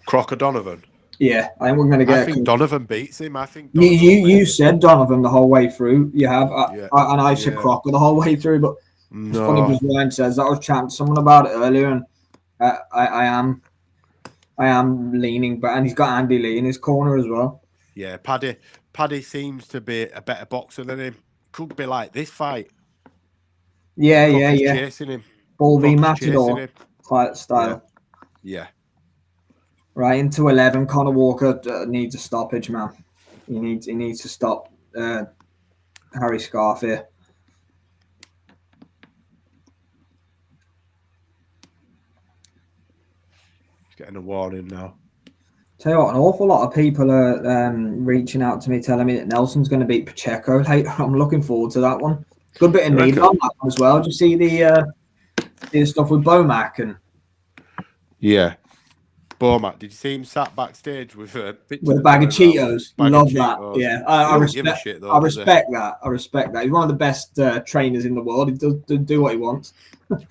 Crocker Donovan. Yeah, I think we're going to get. I think Donovan beats him. I think you said Donovan the whole way through. You have, and I said Crocker the whole way through. But it's funny because Ryan says that. I was chatting to someone about it earlier, and I am leaning back, and he's got Andy Lee in his corner as well. Yeah, Paddy seems to be a better boxer than him. Could be like this fight. Yeah. Chasing him. Ball v Matador style. Yeah. Right into 11. Conah Walker needs a stoppage, man. He needs to stop Harry Scarff here. Getting a warning now. Tell you what, an awful lot of people are reaching out to me, telling me that Nelson's going to beat Pacheco later. I'm looking forward to that one. Good bit of need on that one as well. Did you see the stuff with Bomac and? Yeah, Bomac. Did you see him sat backstage with a bag of Cheetos? Love that. Yeah, I respect. I respect that. I respect that. He's one of the best trainers in the world. He does do what he wants.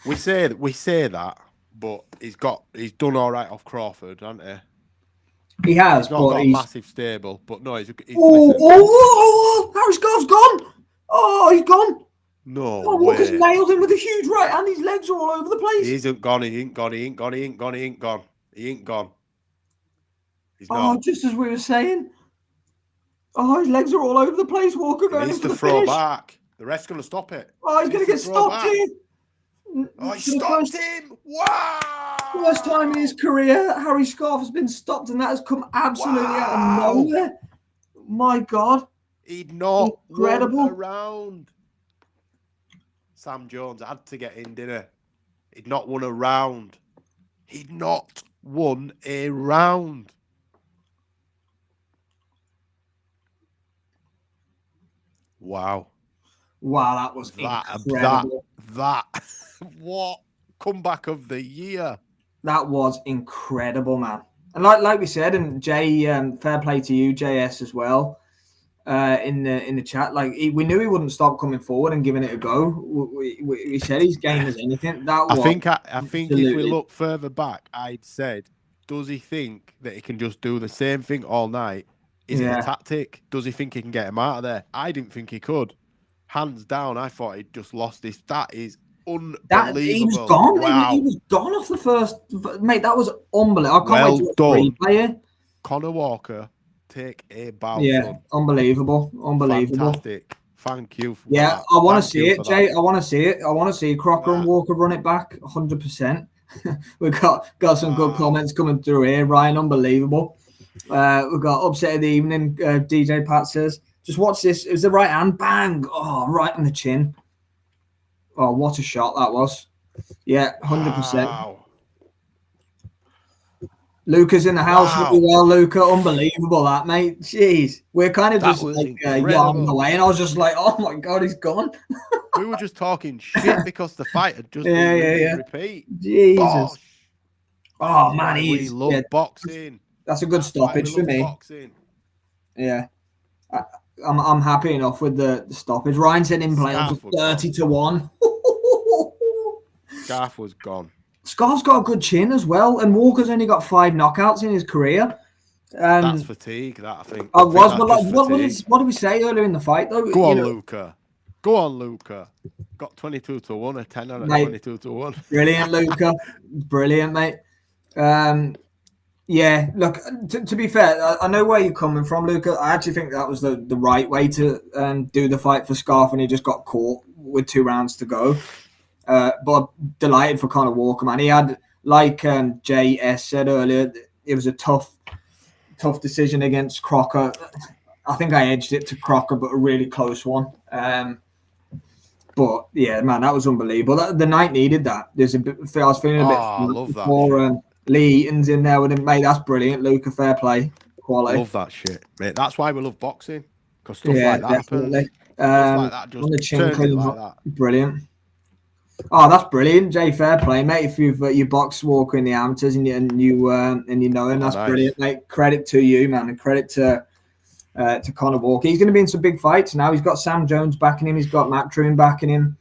we say that. But he's done all right off Crawford, hasn't he? He has. He's not got a massive stable, but no, he's Harry Scarff's gone. Oh, he's gone. No way. Walker's nailed him with a huge right hand. His legs are all over the place. He ain't gone. He ain't gone. He's not. Oh, just as we were saying. Oh, his legs are all over the place. Walker going into the throw finish. back. The ref's going to stop it. Oh, he's going to get stopped here. Oh, he stopped him! Wow! First time in his career, Harry Scarff has been stopped, and that has come absolutely out of nowhere. My God. He'd not Incredible. won a round. Sam Jones had to get in, didn't he? He'd not won a round. Wow. Wow, that was incredible. That what comeback of the year. That was incredible, man. And like we said, and Jay, fair play to you, JS, as well, in the chat. Like we knew he wouldn't stop coming forward and giving it a go. We said he's game as anything. I think if we look further back, I'd said, does he think that he can just do the same thing all night? Is it a tactic? Does he think he can get him out of there? I didn't think he could. Hands down, I thought he'd just lost this. That is unbelievable. He was gone. Wow. He was gone off the first. Mate, that was unbelievable. I can't wait to replay it. Conah Walker, take a bow. Yeah, son. unbelievable. Fantastic. Thank you for that. that. I want to see it, Jay. I want to see it. I want to see Crocker and Walker run it back 100%. We've got some good comments coming through here. Ryan, unbelievable. We've got upset of the evening. DJ Pat says, just watch this. It was the right hand. Bang. Oh, right in the chin. Oh, what a shot that was. Yeah, 100%. Wow. Luca's in the house really well, Luca. Unbelievable, that, mate. Jeez. We're kind of just like yarning away, and I was just like, oh my God, he's gone. We were just talking shit because the fight had just been repeat. Jesus. Bosh. Oh, man, we love boxing. That's a good stoppage for me. Boxing. Yeah. I'm happy enough with the stoppage. Ryan said in play 30-1. Scarff was gone. Scarff's got a good chin as well, and Walker's only got 5 knockouts in his career. That's fatigue, that I think. What did we say earlier in the fight, though? Go on, Luca. Go on, Luca. Got 22-1, a 10 out of 22-1. Brilliant, Luca. Brilliant, mate. Yeah, look, to be fair, I know where you're coming from, Luca. I actually think that was the right way to do the fight for Scarff, and he just got caught with 2 rounds to go. But I'm delighted for Conah Walker, man. He had, like JS said earlier, it was a tough decision against Crocker. I think I edged it to Crocker, but a really close one. But yeah, man, that was unbelievable. The night needed that. I was feeling a bit. I love before, that. Lee Eaton's in there with him, mate. That's brilliant, Luca. Fair play, quality. Love that shit, mate. That's why we love boxing, because stuff like that definitely. Happens. Stuff like that just turns it like that. Brilliant. Oh, that's brilliant, Jay. Fair play, mate. If you box Walker in the amateurs and you know him, that's nice. Brilliant, mate. Credit to you, man, and credit to Conah Walker. He's going to be in some big fights now. He's got Sam Jones backing him. He's got Matt Troon backing him.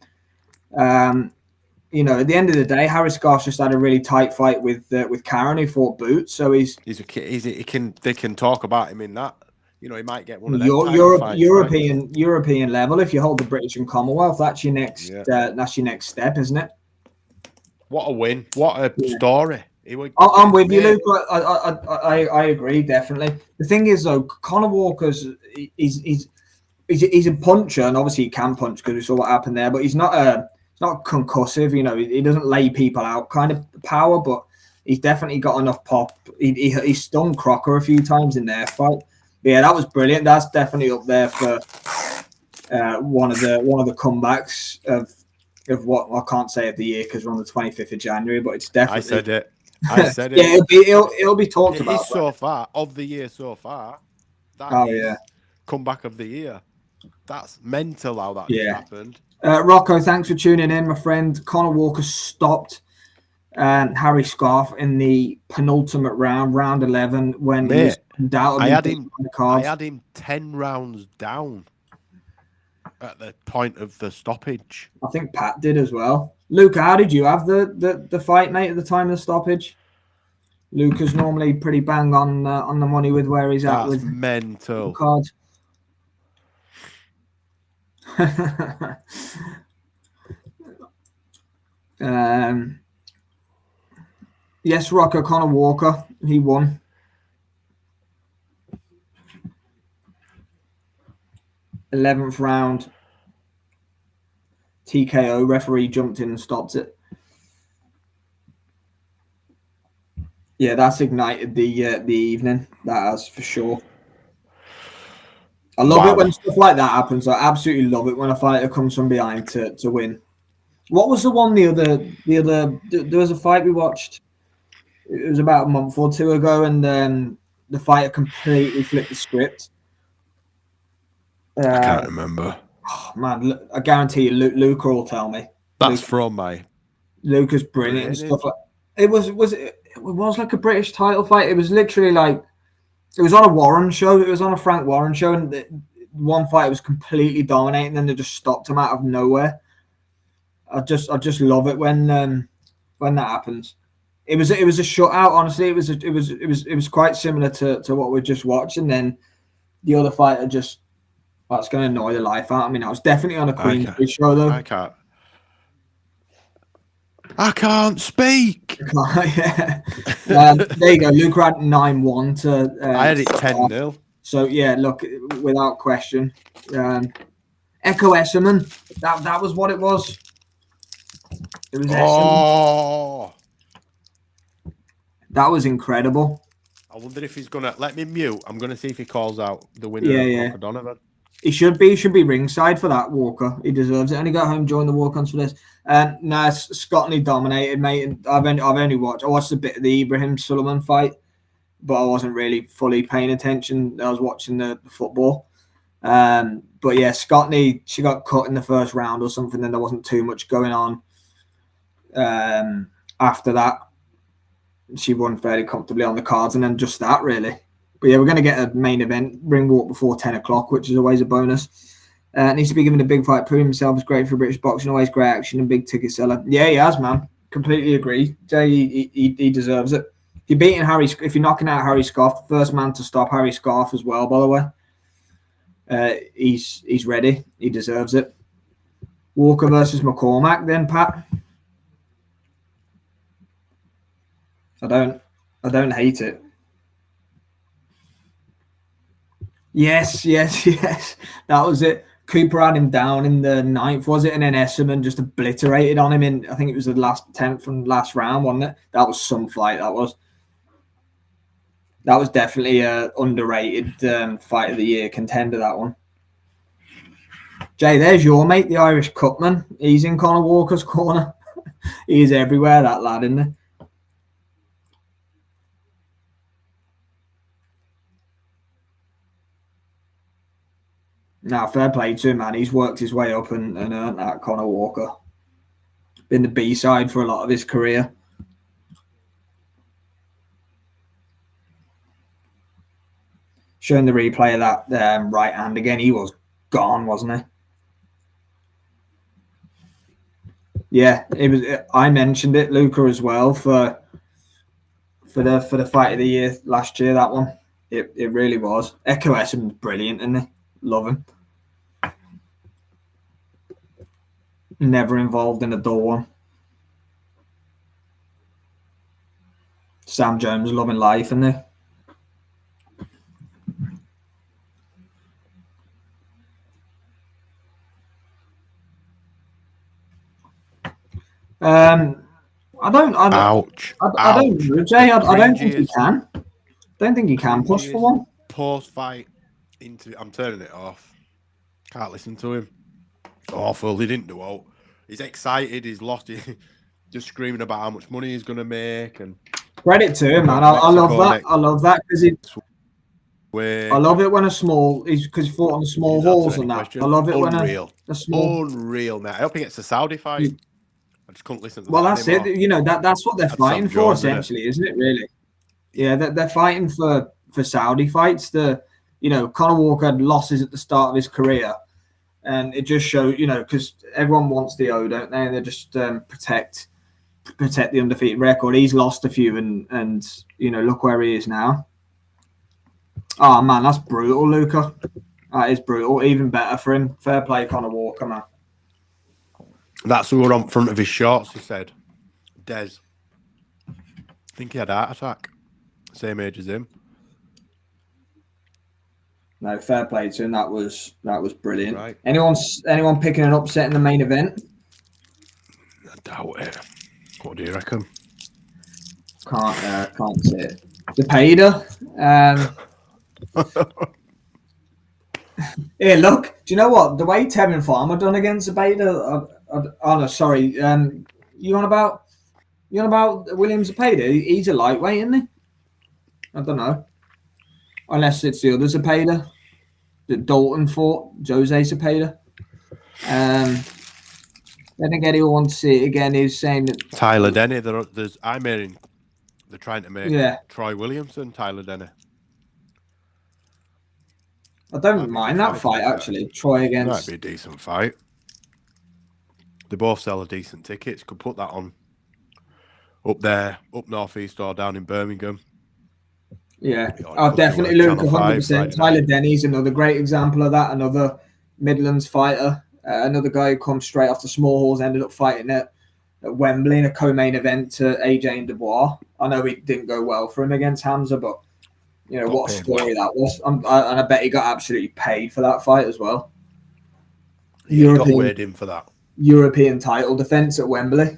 You know, at the end of the day, Harry Scarff just had a really tight fight with Karen, who fought Boots. So they can talk about him in that. You know, he might get one of them. European level. If you hold the British and Commonwealth, that's your next. That's your next step, isn't it? What a win! What a story! I'm with you, Luke. I agree definitely. The thing is, though, Conah Walker's he's a puncher, and obviously he can punch because we saw what happened there. But he's not concussive. You know, he doesn't lay people out kind of power, but he's definitely got enough pop. He stung Crocker a few times in their fight. Yeah, that was brilliant. That's definitely up there for one of the comebacks of what I can't say of the year because we're on the 25th of January, but it's definitely. I said it. Yeah, it'll be talked about. So far of the year so far. Comeback of the year. That's mental how that happened. Rocco, thanks for tuning in, my friend. Conah Walker stopped Harry Scarff in the penultimate round 11, when he was undoubtedly I had him 10 rounds down at the point of the stoppage. I think Pat did as well. Luca, how did you have the fight, mate, at the time of the stoppage? Luca's normally pretty bang on the money with where he's at with mental cards. Yes, Rocco, Conah Walker, he won. '11th round, TKO. Referee jumped in and stopped it. Yeah, that's ignited the evening. That has, for sure. I love it when stuff like that happens. I absolutely love it when a fighter comes from behind to win. What was the one the other? There was a fight we watched. It was about a month or 2 ago, and the fighter completely flipped the script. I can't remember. Oh, man, I guarantee you, Luca will tell me. That's from my. Luca's brilliant and stuff like. It was like a British title fight. It was literally like. It was on a Warren show. It was on a Frank Warren show, and one fight was completely dominating. Then they just stopped him out of nowhere. I just love it when that happens. It was a shutout. Honestly, it was quite similar to what we just watched, and then the other fighter just that's going to annoy the life out. I mean, I was definitely on a Queensbury show though. I can't. I can't speak. Yeah. There you go. Luca had 9-1 to. I had it 10-0. So yeah, look, without question, Echo Esserman. That was what it was. It was Esserman. That was incredible. I wonder if he's gonna let me mute. I'm gonna see if he calls out the winner. Yeah. Of Donovan. He should be ringside for that, Walker. He deserves it. And he got home, joined the walk-ons for this. No, Scotland dominated, mate. I've only watched. I watched a bit of the Ibrahim Sullivan fight, but I wasn't really fully paying attention. I was watching the football. But yeah, Scotland, she got cut in the first round or something. Then there wasn't too much going on. After that, she won fairly comfortably on the cards, and then just that really. But yeah, we're going to get a main event ring walk before 10 o'clock, which is always a bonus. Needs to be given a big fight. Proving himself is great for British boxing. Always great action and big ticket seller. Yeah, he has, man. Completely agree. Jay, he deserves it. If you're knocking out Harry Scarff, the first man to stop Harry Scarff as well, by the way. He's ready. He deserves it. Walker versus McCormack, then Pat. I don't hate it. Yes. That was it. Cooper had him down in the 9th, was it? And then Esserman just obliterated on him in, I think it was the last 10th from last round, wasn't it? That was some fight, that was. That was definitely a underrated fight of the year contender, that one. Jay, there's your mate, the Irish Cutman. He's in Conah Walker's corner. He's everywhere, that lad, isn't he? Now, fair play to him, man. He's worked his way up and earned that, Conah Walker. Been the B-side for a lot of his career. Showing the replay of that right hand again, he was gone, wasn't he? Yeah, it was. I mentioned it, Luca, as well for the fight of the year last year. That one, it really was. Echo Esserman's brilliant, isn't he? Love him. Never involved in a dull one. Sam Jones loving life, isn't he? I don't know, Jay. I don't think he can. Don't think he can push for one. Post-fight interview. I'm turning it off. Can't listen to him. It's awful. He didn't do all. He's excited. He's lost it. Just screaming about how much money he's going to make. And credit to him, man. I love that. I love that because I love it when because he fought on the small halls and that. Question. I love it Unreal. when a small. Unreal, man. I hope he gets a Saudi fight. I just couldn't listen to that. Well, that's anymore. It. You know, that's what they're fighting for, essentially, isn't it, really? Yeah, they're fighting for Saudi fights. Conor Walker had losses at the start of his career. And it just shows, because everyone wants the O, don't they? And they just protect the undefeated record. He's lost a few and look where he is now. Oh, man, that's brutal, Luca. That is brutal. Even better for him. Fair play, Conor Walker, man. That's who were on front of his shorts, he said. Des. I think he had a heart attack. Same age as him. No, fair play to him. That was brilliant. Right. Anyone picking an upset in the main event? I doubt it. What do you reckon? Can't say it. Zepeda. Yeah, look. Do you know what? The way Tevin Farmer done against Zepeda. Oh no, sorry. You on about William Zepeda? He's a lightweight, isn't he? I don't know. Unless it's the other Zepeda that Dalton fought, Jose Zepeda. Then again, he'll want to see it again. He's saying that Tyler Denny. They're trying to make Troy Williamson Tyler Denny. I don't mind that fight actually. Troy against. That'd be a decent fight. They both sell a decent tickets. Could put that on up there, up northeast or down in Birmingham. Yeah, I'll definitely look 100%. Tyler Denny's another great example of that. Another Midlands fighter. Another guy who comes straight off the small halls, ended up fighting at at Wembley in a co-main event to AJ and Dubois. I know it didn't go well for him against Hamza, but what a story that was. And I bet he got absolutely paid for that fight as well. Yeah, he got weighed in for that. European title defense at Wembley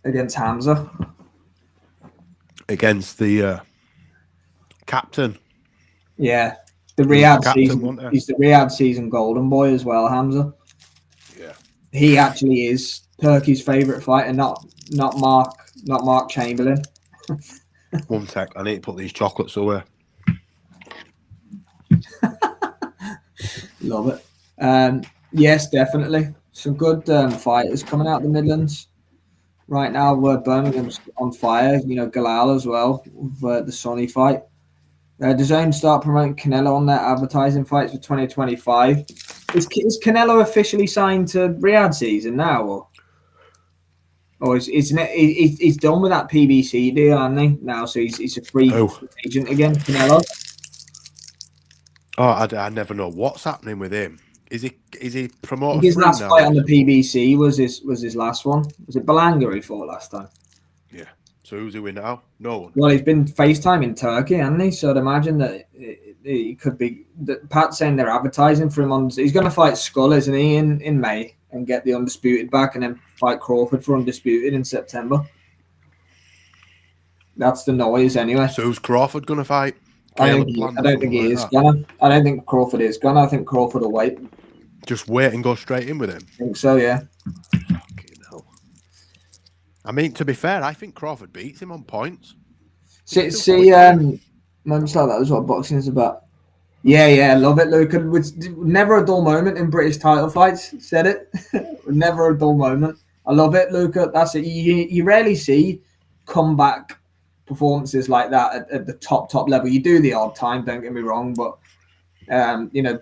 against Hamza. Against the captain. Yeah. The Riyadh season. He's the Riyadh season golden boy as well, Hamza. Yeah. He actually is Turkey's favourite fighter, not Mark Chamberlain. 1 sec, I need to put these chocolates away. Love it. Yes, definitely. Some good fighters coming out of the Midlands right now. Birmingham's on fire. Galal as well with the Sonny fight. Does Zone start promoting Canelo on their advertising fights for 2025? Is Canelo officially signed to Riyadh season now, or he's done with that PBC deal, hasn't he? Now, so he's a free agent again, Canelo. Oh, I never know what's happening with him. Is he promoted? His last fight on the PBC was his last one. Was it Belanga he fought last time? Yeah. So who's he with now? No one. Well, he's been FaceTime in Turkey, hasn't he? So I'd imagine that he could be. Pat's saying they're advertising for him on. He's going to fight Skull, isn't he, in May and get the Undisputed back, and then fight Crawford for Undisputed in September. That's the noise, anyway. So who's Crawford going to fight? I don't think he is gonna. I don't think Crawford is gonna. I think Crawford will wait. Just wait and go straight in with him. I think so, yeah. Fucking hell. I mean, to be fair, I think Crawford beats him on points. Moments like that is what boxing is about. Yeah, I love it, Luke. Never a dull moment in British title fights. Said it. Never a dull moment. I love it, Luca. That's it. You rarely see comeback performances like that at the top level. You do the odd time, don't get me wrong, but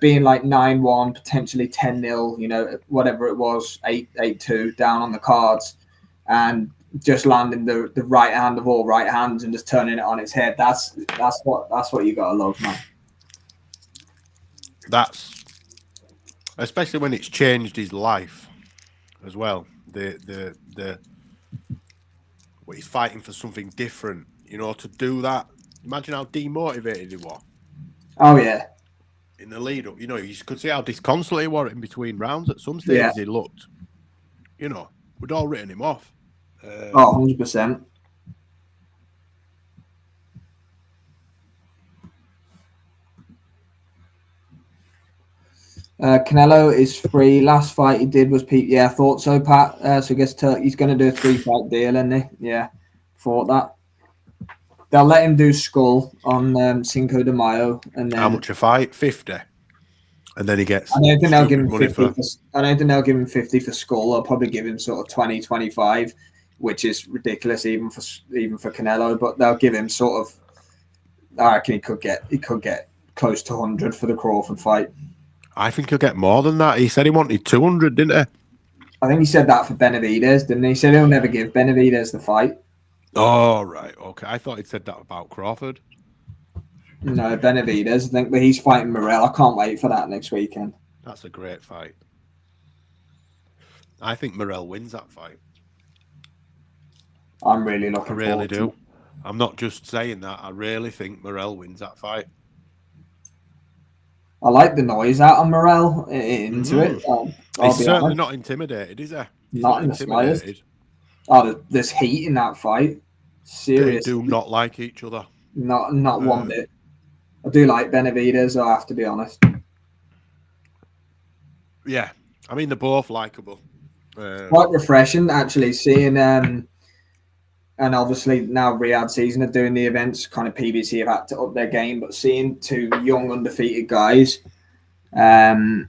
being like 9-1, potentially 10-0, whatever it was, 8-2 down on the cards, and just landing the right hand of all right hands and just turning it on its head. That's what you gotta love, man. That's especially when it's changed his life as well. He's fighting for something different, to do that. Imagine how demotivated he was. Oh yeah. In the lead up, you could see how disconsolate he was in between rounds. At some stages, He looked, we'd all written him off. 100%. Canelo is free. Last fight he did was Pete. Yeah, I thought so, Pat. So I guess he's going to do a 3-fight deal, isn't he? Yeah, thought that. They'll let him do Skull on Cinco de Mayo. And then, how much a fight? 50. And then he gets. I don't think they'll give him 50. I don't think they'll give him 50 for Skull. They'll probably give him sort of 20, 25, which is ridiculous even for Canelo. But they'll give him sort of. I reckon he could get close to 100 for the Crawford fight. I think he'll get more than that. He said he wanted 200, didn't he? I think he said that for Benavidez, didn't he? He said he'll never give Benavidez the fight. Oh, right. Okay. I thought he'd said that about Crawford. No, Benavidez, I think, but he's fighting Morel. I can't wait for that next weekend. That's a great fight. I think Morel wins that fight. I'm really looking forward to it. I really do. I'm not just saying that. I really think Morel wins that fight. I like the noise out of Morel into it. He's certainly not intimidated, is he? He's not in the slightest. There's heat in that fight. Seriously. They do not like each other. Not one bit. I do like Benavidez, I have to be honest. Yeah. I mean, they're both likeable. Quite refreshing, actually, seeing... and obviously now Riyadh season are doing the events, kind of PBC have had to up their game, but seeing two young undefeated guys fighting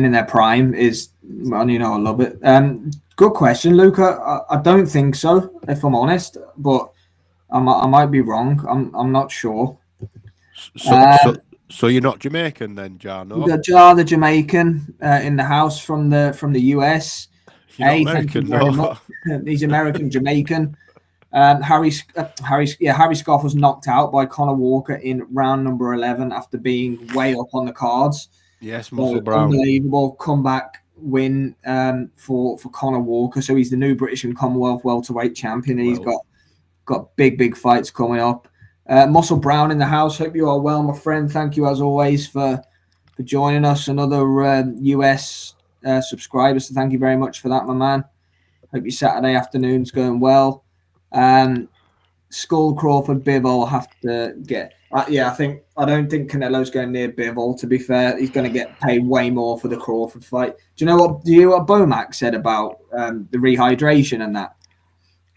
in their prime is, well, I love it. Good question, Luca. I don't think so, if I'm honest, but I might be wrong. I'm not sure. So you're not Jamaican then, Jar? No? Jar, the Jamaican in the house from the US. You're not American, no. He's American Jamaican. Harry Scarff was knocked out by Conah Walker in round number 11 after being way up on the cards. Yes, Muscle Brown. Unbelievable comeback win for Conah Walker. So he's the new British and Commonwealth welterweight champion. And he's got big fights coming up. Muscle Brown in the house. Hope you are well, my friend. Thank you as always for joining us. Another US subscriber. So thank you very much for that, my man. Hope your Saturday afternoon's going well. Skull, Crawford, Bivol have to get. I don't think Canelo's going near Bivol. To be fair, he's going to get paid way more for the Crawford fight. Do you know what Bomac said about the rehydration and that?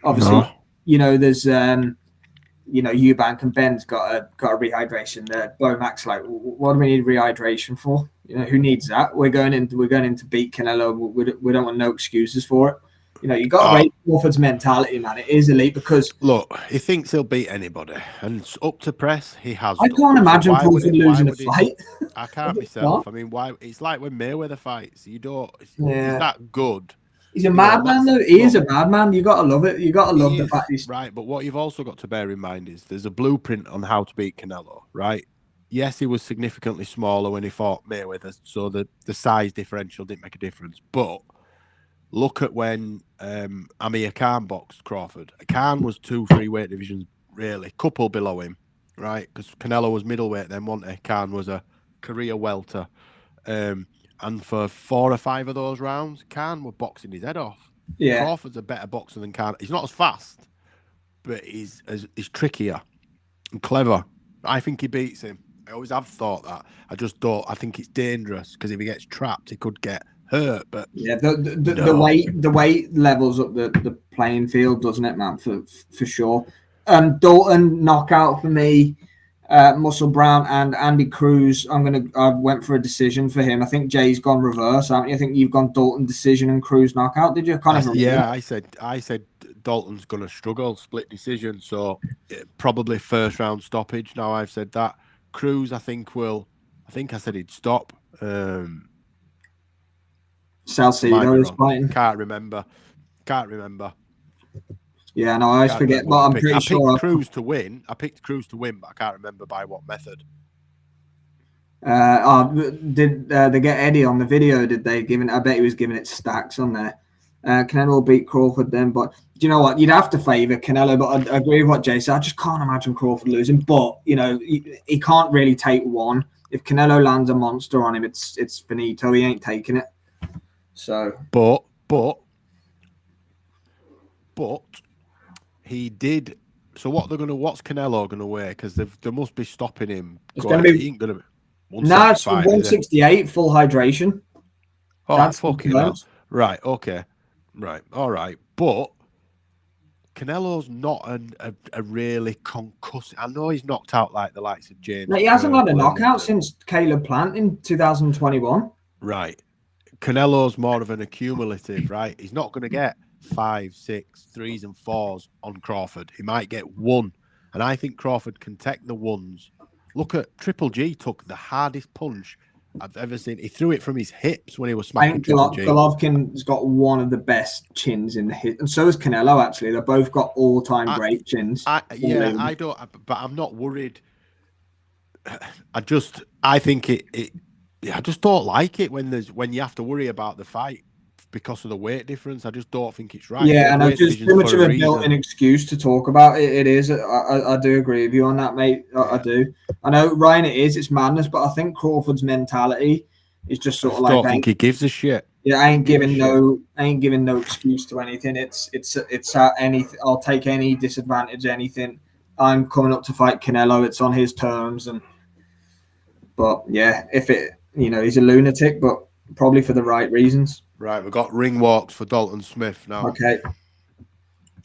Obviously, there's Eubank and Ben's got a rehydration. Bomac's like, what do we need rehydration for? Who needs that? We're going in to beat Canelo. We don't want no excuses for it. You got to rate Crawford's mentality, man. It is elite because look, he thinks he'll beat anybody, and it's up to press. He has. I can't imagine Crawford losing a fight. I can't myself. I mean, why? It's like when Mayweather fights. You don't. He's that good. He's a madman, though. He is a madman. You got to love it. You got to love the fact he's right. But what you've also got to bear in mind is there's a blueprint on how to beat Canelo, right? Yes, he was significantly smaller when he fought Mayweather, so the size differential didn't make a difference. But look at when Amir Khan boxed Crawford. Khan was 2-3 weight divisions, really, couple below him, right? Because Canelo was middleweight then, wasn't he? Khan was a career welter. And for 4 or 5 of those rounds, Khan were boxing his head off. Yeah. Crawford's a better boxer than Khan. He's not as fast, but he's trickier and clever. I think he beats him. I always have thought that. I think it's dangerous because if he gets trapped, he could get hurt. But yeah, the weight levels up the playing field, doesn't it, man? For sure. Dalton knockout for me. Muscle Brown and Andy Cruz. I went for a decision for him. I think Jay's gone reverse, haven't you? I think you've gone Dalton decision and Cruz knockout. Did you? I said Dalton's gonna struggle, split decision. So probably first round stoppage. Now I've said that. Cruz, I think I said he'd stop. Salcedo is fighting. Can't remember. Yeah, no, I always forget, but I'm pretty sure. I picked Cruz to win, but I can't remember by what method. Did they get Eddie on the video? Did they I bet he was giving it stacks on there. Canelo beat Crawford then, but do you know what? You'd have to favour Canelo, but I agree with what Jay said. I just can't imagine Crawford losing, but he can't really take one. If Canelo lands a monster on him, it's finito. He ain't taking it. So, but he did. So what's Canelo gonna wear? Because they must be stopping him. It's gonna be. He ain't gonna be. No, it's 168 full hydration. Oh, that's fucking hell. Right. Okay. Right. All right. But Canelo's not a really concussive. I know he's knocked out like the likes of James. No, he hasn't had a knockout since Caleb Plant in 2021. Right. Canelo's more of an accumulative, right? He's not going to get 5, 6, 3s and 4s on Crawford. He might get 1. And I think Crawford can take the 1s. Look at Triple G took the hardest punch I've ever seen. He threw it from his hips when he was smacking Triple G. Golovkin's got one of the best chins in the hit. And so has Canelo, actually. They've both got all-time great chins. I don't, but I'm not worried. I just don't like it when you have to worry about the fight because of the weight difference. I just don't think it's right. Yeah, and it's just too much of a built-in excuse to talk about it. It is. I do agree with you on that, mate. I do. I know, Ryan, it's madness, but I think Crawford's mentality is just sort of like. I don't think he gives a shit. Yeah, I ain't giving no excuse to anything. It's anything. I'll take any disadvantage, anything. I'm coming up to fight Canelo. It's on his terms, but yeah, he's a lunatic, but probably for the right reasons. Right, we've got ring walks for Dalton Smith now. Okay.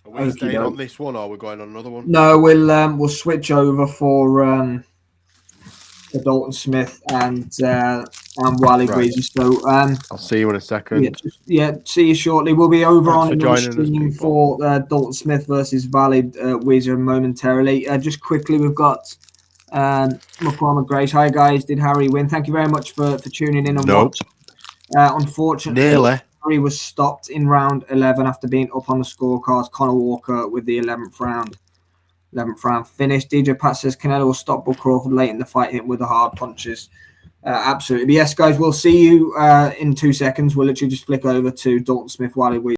Are we staying on this one, or are we going on another one? No, we'll switch over for Dalton Smith and Wally Greasy. So I'll see you in a second. Yeah, see you shortly. We'll be over on the stream for Dalton Smith versus Wally Weezer momentarily. Just quickly, we've got McCormick Grace. Hi guys, did Harry win? Thank you very much for tuning in and watching. Unfortunately, Harry was stopped in round 11 after being up on the scorecards. Conah Walker with the 11th round finish. DJ Pat says Canelo will stop Bull Crawford late in the fight, hit him with the hard punches. Absolutely. But yes, guys, we'll see you in 2 seconds. We'll literally just flick over to Dalton Smith while we